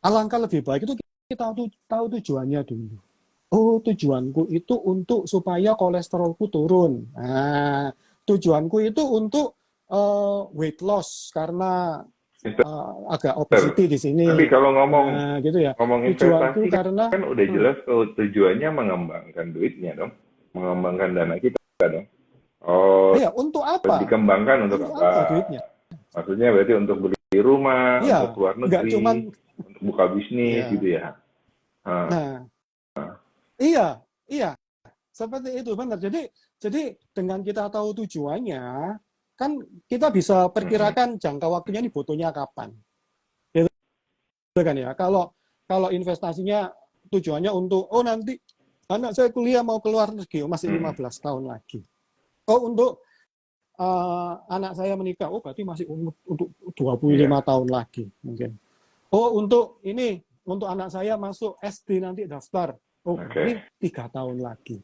alangkah lebih baik itu kita tahu tujuannya dulu. Oh, tujuanku itu untuk supaya kolesterolku turun. Nah, tujuanku itu untuk weight loss karena Investor. agak obesity di sini. Tapi kalau ngomong Gitu ya. ngomong Tujuanku investasi karena kan udah jelas kalau tujuannya mengembangkan duitnya dong, mengembangkan dana kita dong. Oh, ya untuk apa? dikembangkan untuk Untuk apa? apa duitnya? Maksudnya berarti untuk beli rumah, Iya, untuk keluar nggak cuman negeri, untuk buka bisnis ya. gitu ya. Ah, Nah, iya, iya, seperti itu benar. Jadi dengan kita tahu tujuannya, kan kita bisa mm-mm. perkirakan jangka waktunya ini butuhnya kapan. Gitu kan ya. Kalau investasinya tujuannya untuk nanti anak saya kuliah mau keluar negeri, masih Mm. 15 tahun lagi. Untuk anak saya menikah, berarti masih untuk 25 Iya, tahun lagi mungkin. Untuk anak saya masuk SD nanti daftar. oke. Berarti 3 tahun lagi.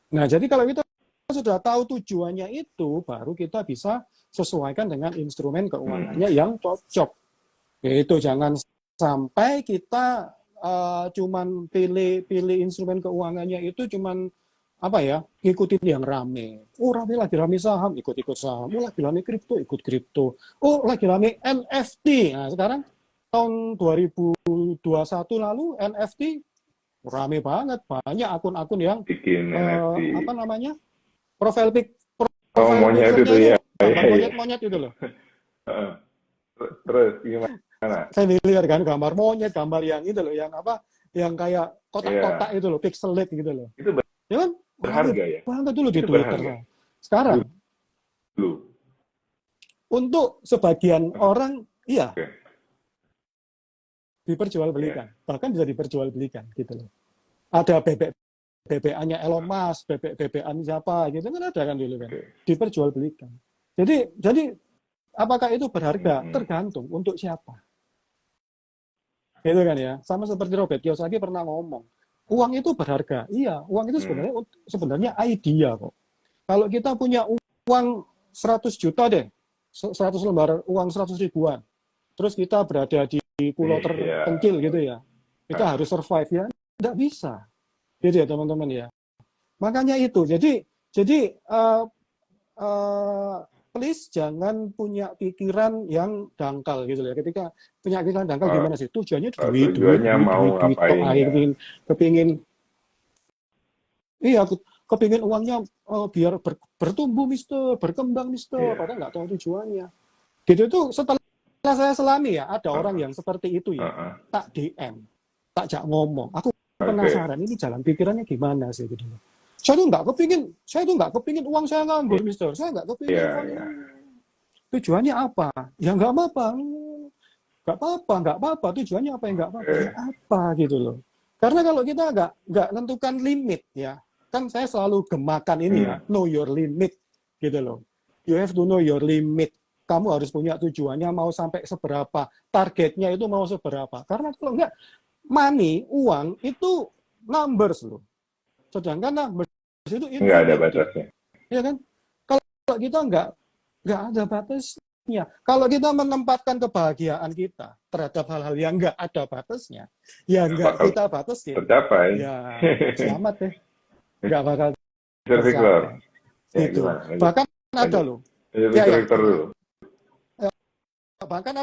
Nah, jadi kalau kita sudah tahu tujuannya itu, baru kita bisa sesuaikan dengan instrumen Mm. keuangannya yang cocok. Yaitu jangan sampai kita cuman pilih instrumen keuangannya itu cuman apa ya, ngikutin yang rame. Rame lagi rame saham, ikut-ikut saham. Lagi rame kripto, ikut kripto. Lagi rame NFT. Nah, sekarang tahun 2021 lalu NFT rame banget, banyak akun-akun yang Bikin NFT. apa namanya, profile pic Oh, profile monyet picture-nya itu itu ya. gambar Iya, iya. monyet-monyet itu loh. Heeh. Terus gimana? Saya lihat kan gambar monyet, gambar yang itu loh, yang apa, yang kayak kotak-kotak Iya, itu loh, pixelate gitu loh. itu Ya kan, rame berharga ya? banget dulu di Itu Twitter. berharga Sekarang dulu. untuk sebagian orang, iya, Oke, ya. diperjualbelikan, bahkan bisa diperjualbelikan gitu loh. Ada BBA-nya Elon Musk, BBA siapa gitu kan, ada kan dulu kan, Oke. diperjualbelikan. Jadi apakah itu berharga? Mm-mm. Tergantung untuk siapa. Gitu kan ya. Sama seperti Robert Kiyosaki pernah ngomong, uang itu berharga. Iya, uang itu Mm. sebenarnya idea kok. Kalau kita punya uang 100 juta deh, 100 lembar uang 100 ribuan, terus kita berada di pulau Iya. terpencil gitu ya, kita Ah, harus survive ya, tidak bisa. Gitu ya teman-teman ya. Makanya itu. Jadi uh, please jangan punya pikiran yang dangkal gitu ya. Ketika punya pikiran dangkal oh, gimana sih? Tujuannya duit, duit, tujuannya duit, mau duit, duit. Tok ngapain aja ya? kepingin, iya, kepingin uangnya biar bertumbuh, Mister, berkembang, Mister. Iya. Padahal nggak tahu tujuannya. Gitu itu setelah saya selami ya, ada orang Heeh, yang seperti itu ya. heeh. Tak DM, tak jak ngomong. Aku Oke. penasaran ini jalan pikirannya gimana sih gitu. Saya tuh nggak kepingin uang saya nganggur, Mister. Saya nggak kepingin Iya, uang iya. ini. Tujuannya apa? Ya nggak apa-apa. Nggak apa-apa. Tujuannya apa? Ya nggak apa-apa. Ya Oke. apa gitu loh. Karena kalau kita nggak nentukan limit ya, kan saya selalu gemakan ini ya, Hmm. know your limit gitu loh. You have to know your limit. Kamu harus punya tujuannya mau sampai seberapa, targetnya itu mau seberapa. Karena kalau nggak, money, uang itu numbers loh. Sedangkan numbers itu Nggak ada infinity, batasnya. ya kan? Kalau kita nggak ada batasnya. Kalau kita menempatkan kebahagiaan kita terhadap hal-hal yang nggak ada batasnya, ya Nggak nggak bakal kita batasin, tercapai. ya selamat deh, nggak bakal Mr. Victor. tercapai. Ya, Gitu. gimana? Lanjut. Bahkan ada Lanjut. loh, ya Mr. ya, Victor dulu. bahkan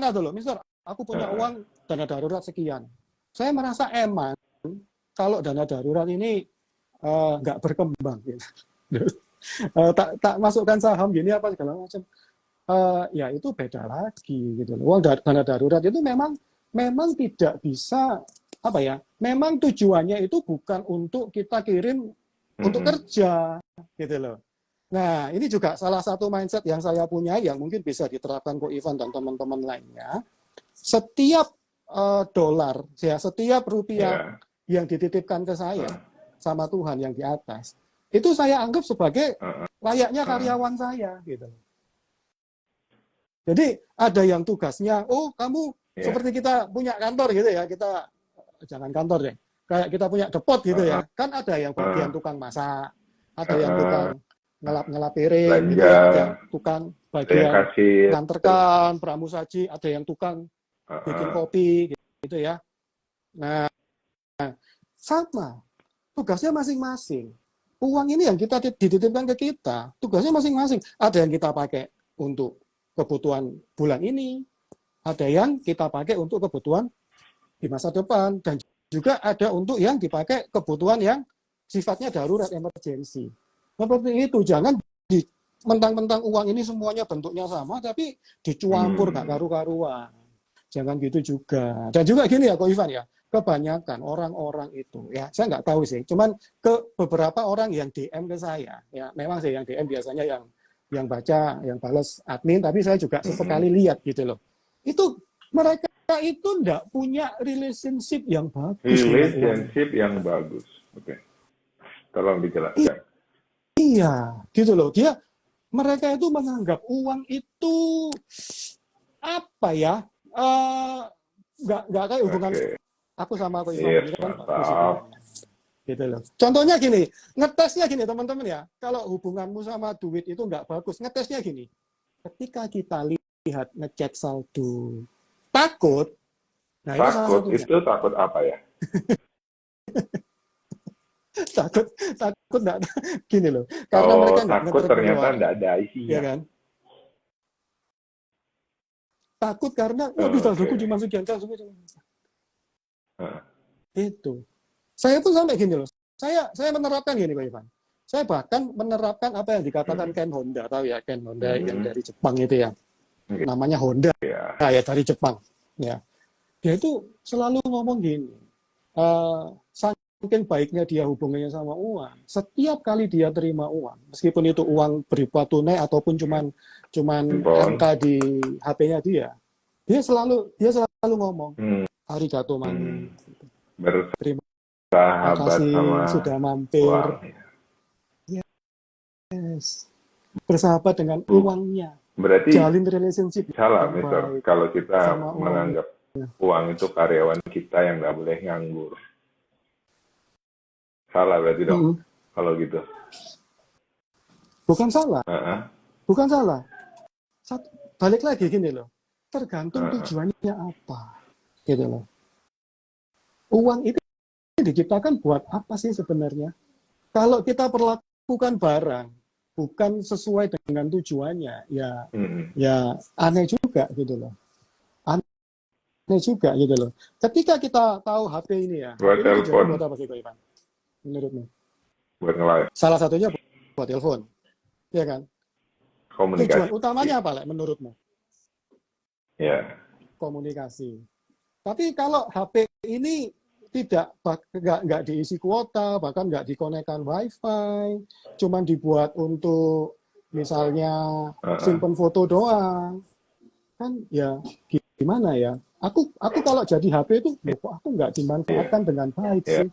ada loh, Mister, aku punya Heeh. uang dana darurat sekian. Saya merasa eman kalau dana darurat ini nggak berkembang. Gitu. Tak masukkan saham gini apa segala macam. Ya itu beda lagi gitu loh. Uang dana darurat itu memang tidak bisa apa ya? Memang tujuannya itu bukan untuk kita kirim untuk Mm-mm. kerja gitu loh. Nah, ini juga salah satu mindset yang saya punya yang mungkin bisa diterapkan Ko Ivan dan teman-teman lainnya. Setiap dolar, ya setiap rupiah Ya. yang dititipkan ke saya Heeh. sama Tuhan yang di atas, itu saya anggap sebagai Heeh. layaknya Heeh. karyawan saya gitu. Jadi ada yang tugasnya, kamu Ya. seperti kita punya kantor gitu ya, kita jangan kantor deh, kayak kita punya depot gitu Heeh. ya, kan ada yang bagian Heeh. tukang masak, ada yang Heeh. tukang ngelap piring gitu Belanja, ya, ada yang tukang ada yang bagian kasir. nganterkan pramusaji, ada yang tukang bikin Heeh. kopi gitu ya. Nah, sama tugasnya masing-masing. uang ini yang kita dititipkan ke kita, tugasnya masing-masing. Ada yang kita pakai untuk kebutuhan bulan ini, ada yang kita pakai untuk kebutuhan di masa depan, dan juga ada untuk yang dipakai kebutuhan yang sifatnya darurat, emergency. Seperti itu, jangan di mentang-mentang uang ini semuanya bentuknya sama, tapi dicampur gak karu-karuan. Jangan gitu juga. Dan juga gini ya, Ko Ivan ya, kebanyakan orang-orang itu, ya saya nggak tahu sih, cuman ke beberapa orang yang DM ke saya, ya memang sih yang DM biasanya yang baca, yang balas admin, tapi saya juga sesekali lihat gitu loh. Itu mereka itu nggak punya relationship yang bagus dengan uang. Relationship yang bagus. Oke. Tolong dijelaskan. Iya, gitu loh. Mereka itu menganggap uang itu apa ya? Nggak kayak hubungan aku sama aku Ivan ini kan mantap. Gitu loh. Contohnya gini, ngetesnya gini teman-teman ya. Kalau hubunganmu sama duit itu nggak bagus, ngetesnya gini. Ketika kita lihat ngecek saldo, takut. Nah, takut itu takut apa ya? takut enggak gini loh. Karena mereka takut ternyata enggak ada isinya. Ya kan? Takut karena waduh saldoku cuma sekian kan. Itu. Saya tuh sampai gini loh. Saya menerapkan gini Pak Ivan. Saya bahkan menerapkan apa yang dikatakan Ken Honda, tahu ya Ken Honda yang dari Jepang itu ya. Namanya Honda. Nah, ya dari Jepang. Ya. Dia itu selalu ngomong gini. Saking baiknya dia hubungannya sama uang. Setiap kali dia terima uang, meskipun itu uang berupa tunai ataupun cuman angka di HP-nya dia selalu ngomong, arigato mani. Terima kasih sama sudah mampir. Uang. Yes. Bersahabat dengan uangnya. Berarti jalin relationship. Salah, Mister. Kalau kita menganggap uang itu karyawan kita yang nggak boleh nganggur. Salah berarti dong, kalau gitu. Bukan salah. Bukan salah. Balik lagi gini loh. Tergantung tujuannya apa. Gitu loh. Uang itu diciptakan buat apa sih sebenarnya? Kalau kita perlakukan barang bukan sesuai dengan tujuannya, ya aneh juga gitu loh. Aneh juga gitu loh. Ketika kita tahu HP ini ya, buat telepon. Buat apa sih Pak Ivan? Menurutmu? Buat nge-live. Salah satunya buat telepon, ya kan? Komunikasi. Tujuan utamanya apa, Lek, menurutmu? Ya. Komunikasi. Tapi kalau HP ini nggak diisi kuota, bahkan nggak dikonekkan WiFi, cuman dibuat untuk misalnya simpen foto doang, kan ya gimana ya? Aku kalau jadi HP itu, kok aku nggak dimanfaatkan dengan baik sih?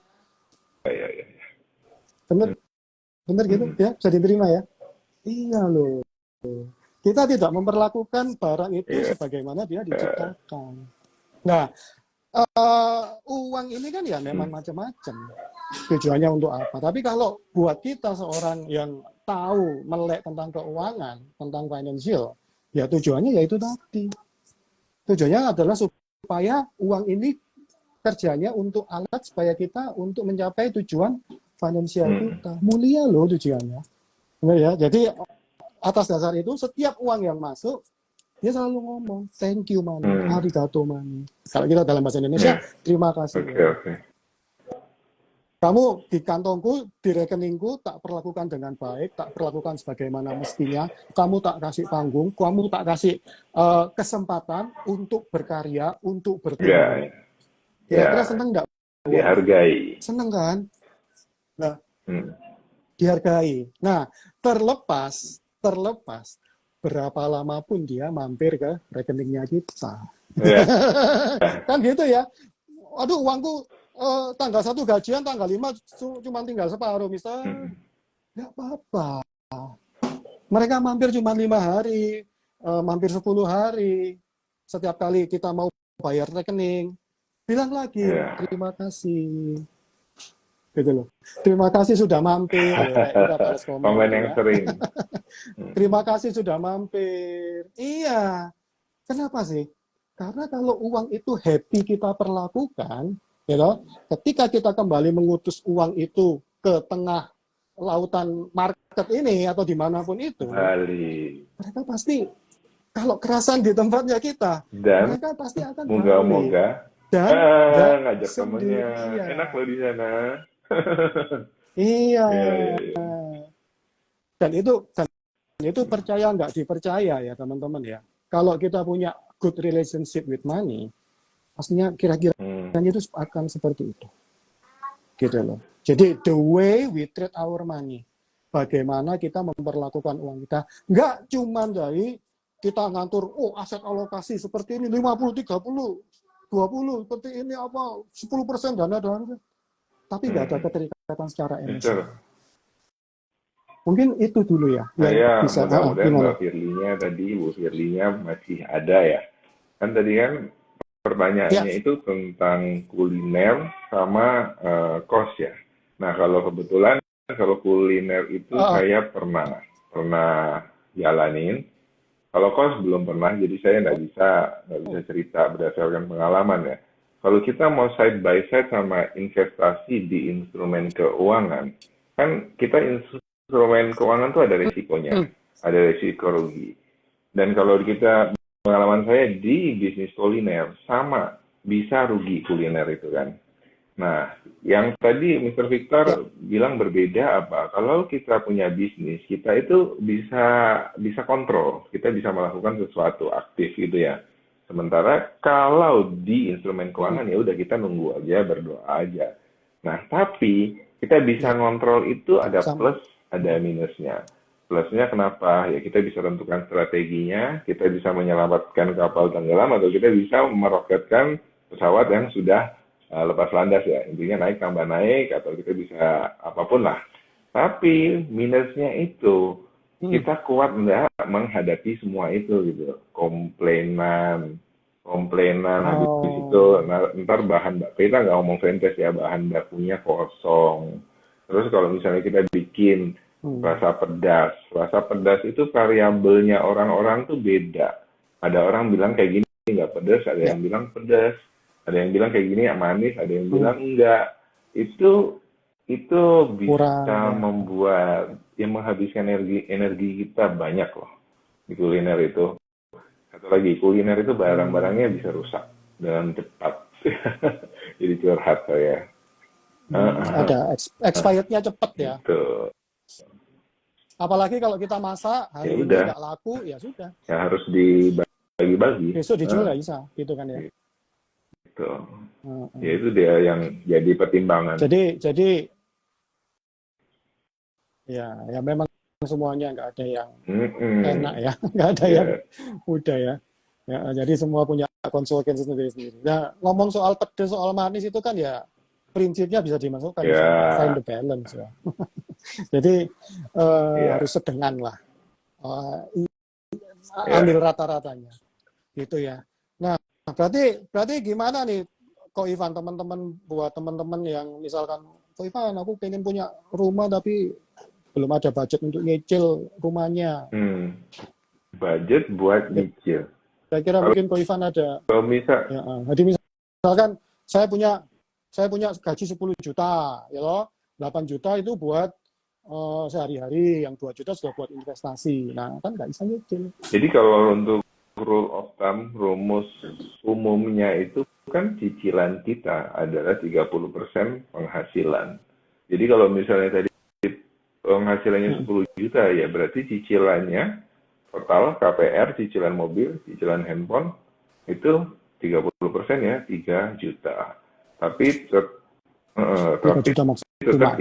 Bener gitu ya, bisa diterima ya? Iya loh. Kita tidak memperlakukan barang itu sebagaimana dia diciptakan. Nah, uang ini kan ya memang macam-macam tujuannya untuk apa. Tapi kalau buat kita seorang yang tahu melek tentang keuangan, tentang financial, ya tujuannya yaitu tadi. Tujuannya adalah supaya uang ini kerjanya untuk alat supaya kita untuk mencapai tujuan finansial kita. Mulia loh tujuannya. Benar ya? Jadi atas dasar itu setiap uang yang masuk dia selalu ngomong thank you mani, arigato mani. Kalau kita dalam bahasa Indonesia, terima kasih. Okay. Kamu di kantongku, di rekeningku tak perlakukan dengan baik, tak perlakukan sebagaimana mestinya. Kamu tak kasih panggung, kamu tak kasih kesempatan untuk berkarya, untuk bertumbuh. Kira-kira seneng nggak? Dihargai. Seneng kan? Nah, dihargai. Nah, terlepas berapa lama pun dia mampir ke rekeningnya kita. Kan gitu ya. Aduh, uangku tanggal 1 gajian, tanggal 5 cuma tinggal separuh, Mister. Nggak apa-apa. Mereka mampir cuma 5 hari, mampir 10 hari. Setiap kali kita mau bayar rekening, bilang lagi, terima kasih. Gitu loh. Terima kasih sudah mampir. Kita balas komen yang sering. Terima kasih sudah mampir. Iya. Kenapa sih? Karena kalau uang itu happy kita perlakukan, ketika kita kembali mengutus uang itu ke tengah lautan market ini atau dimanapun itu, Bali. mereka pasti kalau kerasan di tempatnya kita, Dan mereka pasti akan balik moga-moga dan nggak ngajak temennya. Enak sendirian. loh di sana. Iya, Iya, iya, iya. dan itu percaya nggak dipercaya ya teman-teman ya. Kalau kita punya good relationship with money, pastinya kira-kira Hmm. itu akan seperti itu, gitu loh. Jadi the way we treat our money, bagaimana kita memperlakukan uang kita, nggak cuma dari kita ngatur, oh aset alokasi seperti ini 50, 30, 20, seperti ini apa 10% dana, tapi nggak ada keterikatan secara Mister, emosional. Mungkin itu dulu ya yang saya bisa. mudah-mudahan Gimana? Mbak Firlinya tadi, Bu Firlinya masih ada ya. Kan tadi kan Ya, pertanyaannya itu tentang kuliner sama kos ya. Nah, kalau kebetulan kalau kuliner itu uh, saya pernah jalanin. Kalau kos belum pernah, jadi saya nggak bisa cerita berdasarkan pengalaman ya. Kalau kita mau side by side sama investasi di instrumen keuangan, kan kita instrumen keuangan tuh ada resikonya, ada resiko rugi. Dan kalau kita pengalaman saya di bisnis kuliner sama bisa rugi kuliner itu kan. Nah, yang tadi Mr. ya, Victor bilang berbeda apa? Kalau kita punya bisnis, kita itu bisa bisa kontrol, kita bisa melakukan sesuatu aktif gitu ya. Sementara kalau di instrumen keuangan ya udah kita nunggu aja, berdoa aja. Nah, tapi kita bisa ya, ngontrol itu ada sama. plus, ada minusnya. Plusnya kenapa? Ya kita bisa tentukan strateginya, kita bisa menyelamatkan kapal tenggelam, atau kita bisa meroketkan pesawat yang sudah lepas landas ya, intinya naik tambah naik atau kita bisa apapun lah. Tapi minusnya itu kita kuat nggak menghadapi semua itu gitu, komplainan habis itu Oh, ntar bahan baku, kita nggak ngomong fantes ya, bahan bakunya kosong. Terus kalau misalnya kita bikin hmm, rasa pedas itu variabelnya orang-orang tuh beda. Ada orang bilang kayak gini nggak pedas, ada ya, yang bilang pedas, ada yang bilang kayak gini ya manis, ada yang hmm, bilang enggak. Itu kurang bisa ya. membuat yang menghabiskan energi kita banyak loh di kuliner itu. Satu lagi, kuliner itu barang-barangnya bisa Hmm, rusak dengan cepat. Jadi curhat saya. ada expirednya cepet ya. Gitu. Apalagi kalau kita masak Ya hari ini udah, nggak laku, ya sudah. ya harus dibagi-bagi. Besok dijual nggak bisa, gitu kan ya. Gitu. Ya Hmm. itu dia yang jadi pertimbangan. Jadi ya memang semuanya nggak ada yang enak Mm-mm. ya, nggak ada yang Ya, mudah ya. Ya, jadi semua punya konsekuensi sendiri-sendiri. Nah, ngomong soal pedes, soal manis itu kan ya prinsipnya bisa dimasukkan di sana. Find ya, the balance ya. Jadi harus ya, sedengan lah. Eh, ya. ambil rata-ratanya. Gitu ya. Nah, berarti gimana nih Ko Ivan, teman-teman, buat teman-teman yang misalkan, Ko Ivan aku pengen punya rumah tapi belum ada budget untuk nyicil rumahnya. Budget buat nyicil. Kira-kira Kalau mungkin Ko Ivan ada. misal, Ya, jadi misalkan saya punya gaji 10 juta, ya loh. 8 juta itu buat sehari-hari, yang 2 juta sudah buat investasi. Nah, kan nggak bisa nyicil. jadi kalau untuk rule of thumb, rumus umumnya itu kan cicilan kita adalah 30% penghasilan. Jadi kalau misalnya tadi penghasilannya Hmm. 10 juta ya berarti cicilannya total KPR, cicilan mobil, cicilan handphone itu 30% ya 3 juta. Tapi 3 tapi juta tetap maksimal.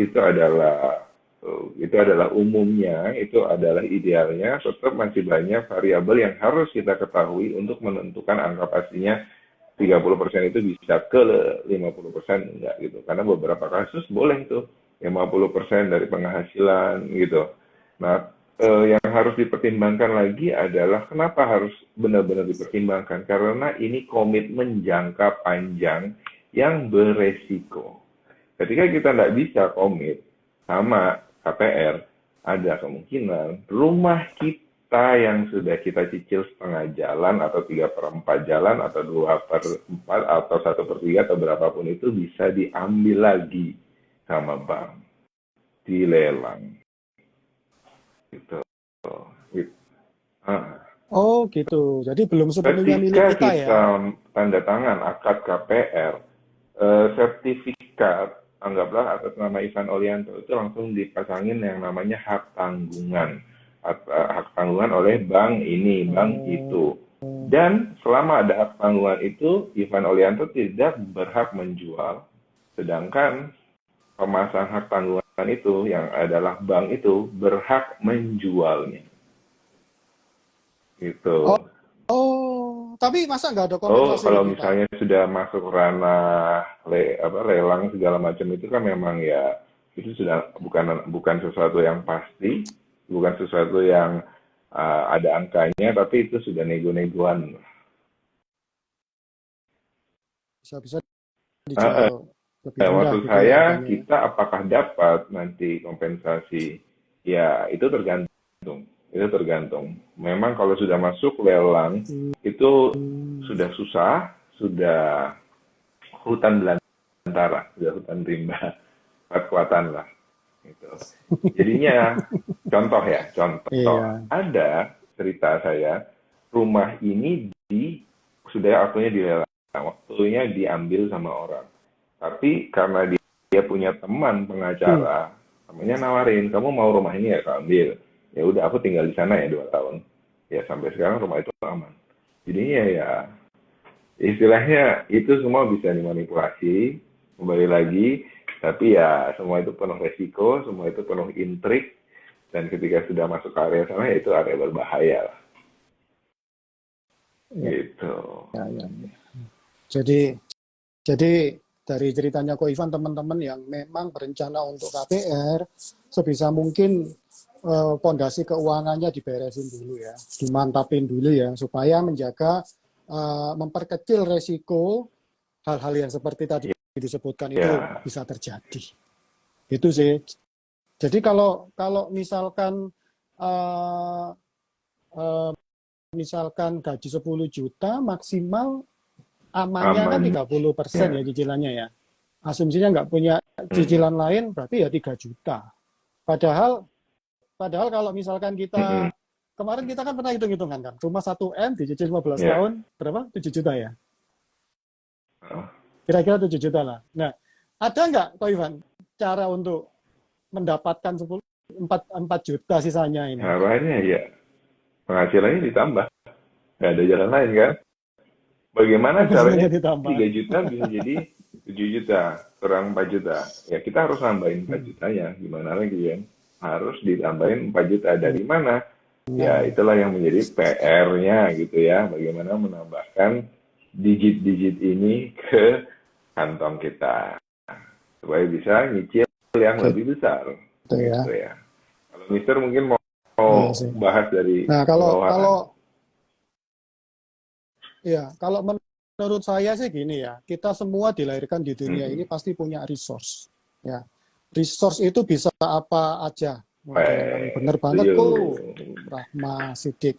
itu adalah umumnya, itu adalah idealnya, tetap masih banyak variabel yang harus kita ketahui untuk menentukan angka pastinya 30% itu bisa ke 50% enggak gitu. Karena beberapa kasus boleh tuh 50% dari penghasilan gitu. Nah, yang harus dipertimbangkan lagi adalah kenapa harus benar-benar dipertimbangkan? Karena ini komitmen jangka panjang yang beresiko. Ketika kita tidak bisa komit sama KPR, ada kemungkinan rumah kita yang sudah kita cicil setengah jalan atau 3/4 jalan atau 2/4 atau 1/3 atau berapapun itu bisa diambil lagi sama bank. dilelang. Gitu. Gitu. Ah. Oh gitu. Jadi belum sepenuhnya milik Ketika kita ya. kita tanda tangan akad KPR, sertifikat anggaplah atas nama Ivan Olianto itu langsung dipasangin yang namanya hak tanggungan. Hak tanggungan oleh bank ini, bank itu. Dan selama ada hak tanggungan itu, Ivan Olianto tidak berhak menjual. Sedangkan pemasang hak tanggungan itu yang adalah bank itu berhak menjualnya. Gitu. Oh, tapi masa nggak ada Oh, kompensasi kalau rugi, Pak? misalnya sudah masuk ranah lelang segala macam itu kan memang ya itu sudah bukan sesuatu yang pasti, bukan sesuatu yang ada angkanya, tapi itu sudah nego-negoan. Bisa-bisa dijual lebih rendah Maksud gitu ya saya, harganya ya. kita apakah dapat nanti kompensasi? Ya, itu tergantung. Itu tergantung. Memang kalau sudah masuk lelang, itu sudah susah, sudah hutan belantara, sudah hutan rimba, kekuatan lah. Gitu. Jadinya, contoh ya, contoh. Iya. Ada cerita saya, rumah ini sudah waktunya dilelang, waktunya diambil sama orang. Tapi karena dia punya teman pengacara, namanya nawarin, kamu mau rumah ini ya, ambil. Ya udah, aku tinggal di sana ya 2 tahun. Ya sampai sekarang rumah itu aman. Jadinya ya istilahnya itu semua bisa dimanipulasi, kembali lagi, tapi ya semua itu penuh resiko, semua itu penuh intrik, dan ketika sudah masuk ke area sana ya itu area berbahaya lah. Iya, Gitu. iya, iya. Jadi dari ceritanya Ko Ivan, teman-teman yang memang berencana untuk KPR, sebisa mungkin pondasi keuangannya diberesin dulu ya, dimantapin dulu ya, supaya menjaga memperkecil resiko hal-hal yang seperti tadi disebutkan itu Ya, bisa terjadi. Itu sih. Jadi kalau misalkan uh, uh, misalkan gaji 10 juta maksimal amannya kan aman. 30% ya Ya. cicilannya ya. Asumsinya nggak punya Mm-mm. cicilan lain berarti ya 3 juta. Padahal padahal kalau misalkan kita Mm-mm. kemarin kita kan pernah hitung-hitungan kan, rumah 1 M dicicil 15 Ya. tahun berapa? 7 juta ya. Oh. Kira-kira 7 juta lah. Nah, ada nggak Ko Ivan cara untuk mendapatkan 4 juta sisanya ini? Harapannya ya penghasilannya ditambah. Nggak ada jalan lain kan? Bagaimana caranya Penghasilannya ditambah. 3 juta bisa jadi 7 juta, kurang 4 juta. Ya kita harus nambahin 4 jutanya. Gimana lagi kan? Harus ditambahin 4 juta. Dari mana? Ya Nah, itulah yang menjadi PR-nya gitu ya. Bagaimana menambahkan digit-digit ini ke kantong kita. Supaya bisa nyicil yang lebih besar. gitu ya. Gitu ya. Kalau Mister mungkin mau Iya sih. bahas dari Nah, kalau keuangan. kalau menurut saya sih gini ya, kita semua dilahirkan di dunia ini Mm-mm. pasti punya resource. Ya, resource itu bisa apa aja. Ada yang benar banget Setuju. kok, Rahma, Sidik.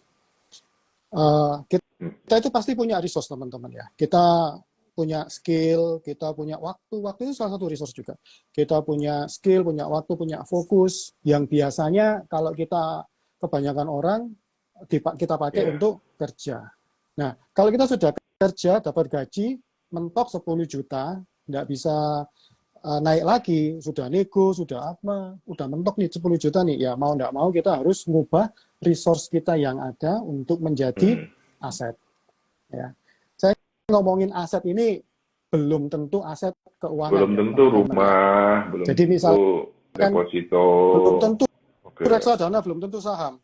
Kita itu pasti punya resource teman-teman ya. Kita punya skill, kita punya waktu. Waktu itu salah satu resource juga. Kita punya skill, punya waktu, punya fokus. Yang biasanya kalau kita kebanyakan orang kita pakai Ya. untuk kerja. Nah, kalau kita sudah kerja, dapat gaji, mentok 10 juta, nggak bisa naik lagi, sudah nego, sudah apa, udah mentok nih 10 juta nih, ya mau nggak mau kita harus ngubah resource kita yang ada untuk menjadi Mm. aset. Ya. Saya ngomongin aset ini belum tentu aset keuangan Belum ya, tentu teman-teman ya. rumah, belum Jadi tentu misalkan deposito. belum tentu Oke. reksadana, belum tentu saham.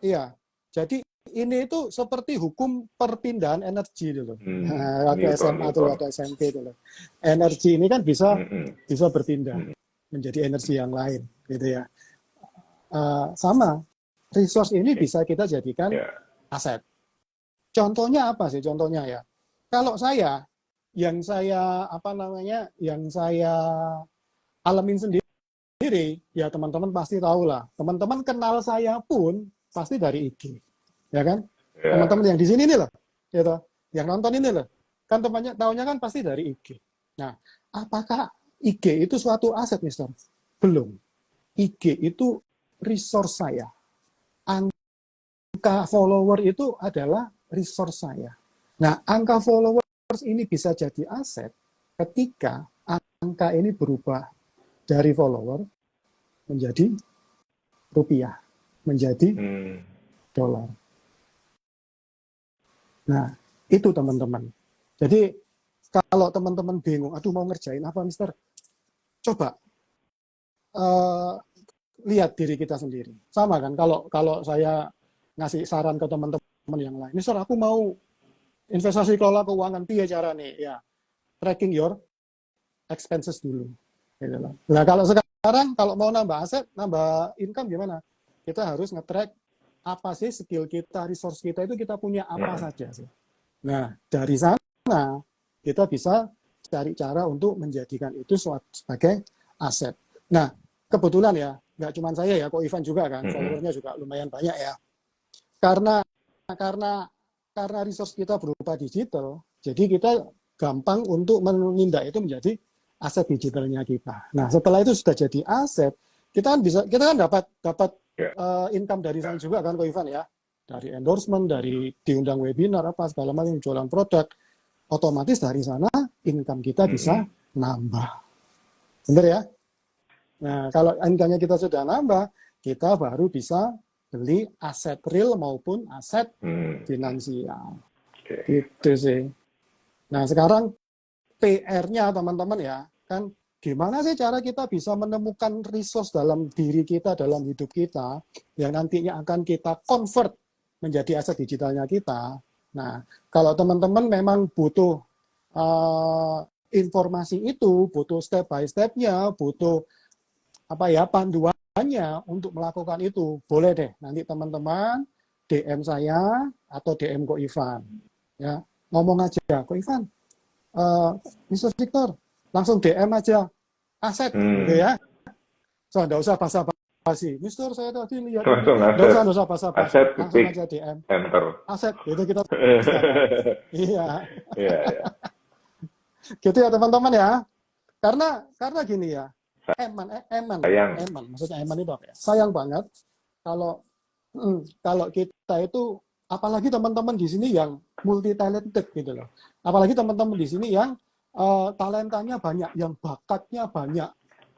Iya. Jadi ini itu seperti hukum perpindahan energi dulu. Waktu Newton, SMA atau Newton. waktu SMP dulu. Energi ini kan bisa Mm-mm. berpindah Mm. menjadi energi yang lain, gitu ya. Sama, resource ini bisa kita jadikan Ya. aset. Contohnya apa sih? Contohnya ya, kalau saya yang saya alamin sendiri, ya teman-teman pasti tahu lah. Teman-teman kenal saya pun pasti dari IG, ya kan? Ya. Teman-teman yang di sini nih loh, gitu, yang nonton ini loh, kan temannya tahunya kan pasti dari IG. Nah, apakah IG itu suatu aset, Mister? Belum. IG itu resource saya. Angka follower itu adalah resource saya. Nah, angka followers ini bisa jadi aset ketika angka ini berubah dari follower menjadi rupiah, menjadi dolar. Nah, itu teman-teman. Jadi, kalau teman-teman bingung, aduh mau ngerjain apa, Mister? Coba lihat diri kita sendiri. Sama kan, kalau saya ngasih saran ke teman-teman yang lain, Mister, aku mau investasi kelola keuangan, piye cara nih? Ya, tracking your expenses dulu. Gitu loh. Nah, kalau sekarang, kalau mau nambah aset, nambah income gimana? Kita harus nge-track apa sih skill kita, resource kita itu kita punya apa saja sih. Nah, dari sana kita bisa cari cara untuk menjadikan itu sebagai aset. Nah, kebetulan ya, nggak cuma saya ya, kok Ivan juga kan, followernya juga lumayan banyak ya. Karena resource kita berupa digital, jadi kita gampang untuk memindah itu menjadi aset digitalnya kita. Nah, setelah itu sudah jadi aset, kita kan dapat income dari sana juga kan, Ko Ivan ya, dari endorsement, dari diundang webinar apa segala macam, jualan produk, otomatis dari sana income kita bisa nambah, bener ya? Nah, kalau income-nya kita sudah nambah, kita baru bisa beli aset real maupun aset finansial. Gitu sih. Nah, sekarang PR-nya teman-teman ya, kan gimana sih cara kita bisa menemukan resource dalam diri kita, dalam hidup kita, yang nantinya akan kita convert menjadi aset digitalnya kita. Nah, kalau teman-teman memang butuh informasi itu, butuh step by step-nya, butuh panduannya untuk melakukan itu, boleh deh nanti teman-teman DM saya atau DM Ko Ivan. Ya, ngomong aja, Ko Ivan, Mr. Victor, langsung DM aja aset, gitu ya. So, nggak usah basa-basi. Mister, saya tadi lihat langsung ini. aset. Nggak usah basa-basi. Aset Langsung ketik aja DM. enter. Aset, gitu kita bisa. Iya. Iya, iya. Gitu ya teman-teman ya. Karena gini ya. Sayang. Maksudnya eman itu apa ya? Sayang banget kalau kita itu, apalagi teman-teman di sini yang multi talented gitu loh. Apalagi teman-teman di sini yang talentanya banyak, yang bakatnya banyak.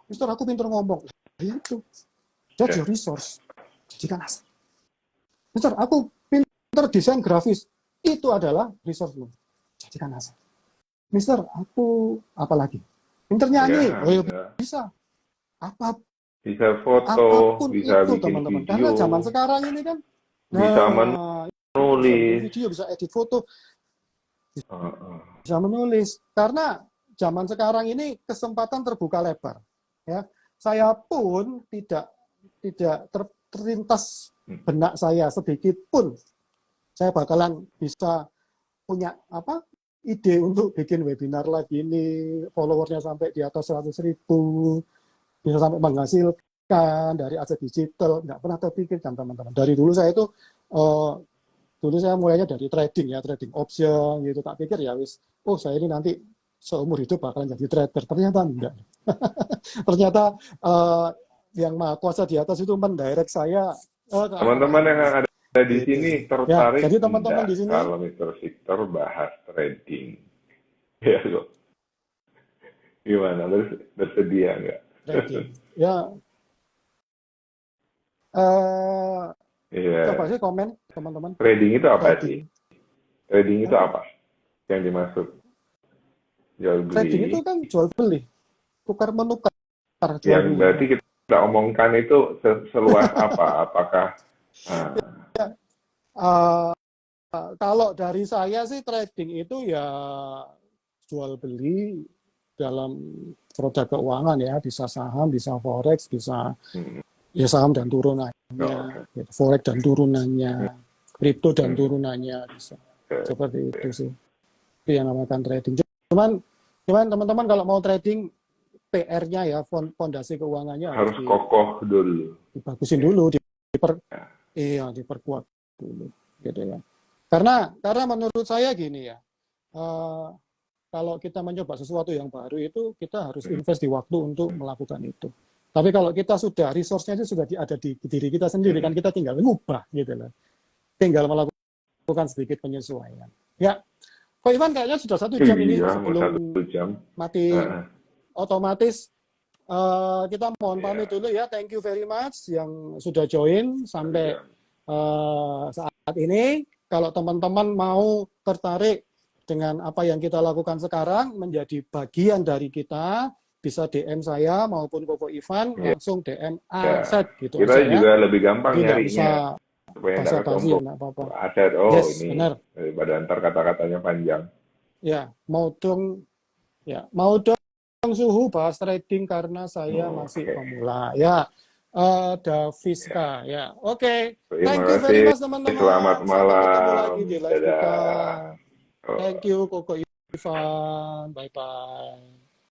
Mister, aku pintar ngomong. Ya itu. That's your resource. Jadikan aset. Mister, aku pintar desain grafis. Itu adalah resource lu. Jadikan aset. Mister, aku apalagi? Pintar nyanyi. Ya, bisa. bisa foto, Apapun bisa itu bikin teman-teman. video, Karena zaman sekarang ini kan, bisa bisa bikin menulis. video, bisa edit foto, bisa menulis. Karena zaman sekarang ini kesempatan terbuka lebar. Ya, saya pun tidak terlintas benak saya sedikit pun saya bakalan bisa punya ide untuk bikin webinar lagi ini, followernya sampai di atas 100.000, bisa sampai menghasilkan dari aset digital. Nggak pernah terpikirkan teman-teman. Dari dulu saya itu dulu saya mulainya dari trading option gitu. Tak pikir ya saya ini nanti seumur hidup bakalan jadi trader. Ternyata enggak. Ternyata yang Maha Kuasa di atas itu mendirect saya Teman-teman yang ada di gitu. sini Ya, tertarik jadi teman-teman di sini kalau Mr. Victor bahas trading? Ya kok. Gimana? Bersedia nggak? trading. Ya, coba sih komen teman-teman. Trading itu apa sih? Trading itu apa? Yang dimaksud? Jual beli. Trading itu kan jual beli, tukar menukar. Yang berarti kita omongkan itu seluas apa? Apakah kalau dari saya sih trading itu ya jual beli dalam produk keuangan ya, bisa saham, bisa forex, bisa ya saham dan turunannya, forex dan turunannya, kripto dan turunannya, bisa seperti itu sih. Itu yang namanya trading. Cuman teman-teman kalau mau trading, PR-nya ya, fondasi keuangannya harus kokoh dulu, dibagusin dulu, diperkuat dulu, gitu ya. Karena menurut saya gini ya, kalau kita mencoba sesuatu yang baru itu kita harus invest di waktu untuk melakukan itu. Tapi kalau kita sudah resource-nya itu sudah ada di diri kita sendiri, kan kita tinggal mengubah gitu loh. Tinggal melakukan sedikit penyesuaian. Ya, Ko Ivan kayaknya sudah 1 jam ini Iya, mau sebelum 1 jam. mati otomatis. Kita mohon Iya. pamit dulu ya. Thank you very much yang sudah join sampai saat ini. Kalau teman-teman mau tertarik dengan apa yang kita lakukan sekarang, menjadi bagian dari kita, bisa DM saya maupun Koko Ivan, langsung DM Aset gitu Kita aja juga ya. lebih gampang Jadi nggak nyarinya bisa supaya nggak basa-basi, ketumpuk. nggak apa-apa. Aset, Yes, ini benar. daripada ntar kata-katanya panjang. Ya, mau dong suhu bahas trading karena saya masih pemula. Ya, Daviska. Ya, oke. Terima Thank you very kasih. much teman-teman. Selamat Sampai ketemu malam. lagi di live kita. Dadah. Thank you Koko Ivan. Bye bye.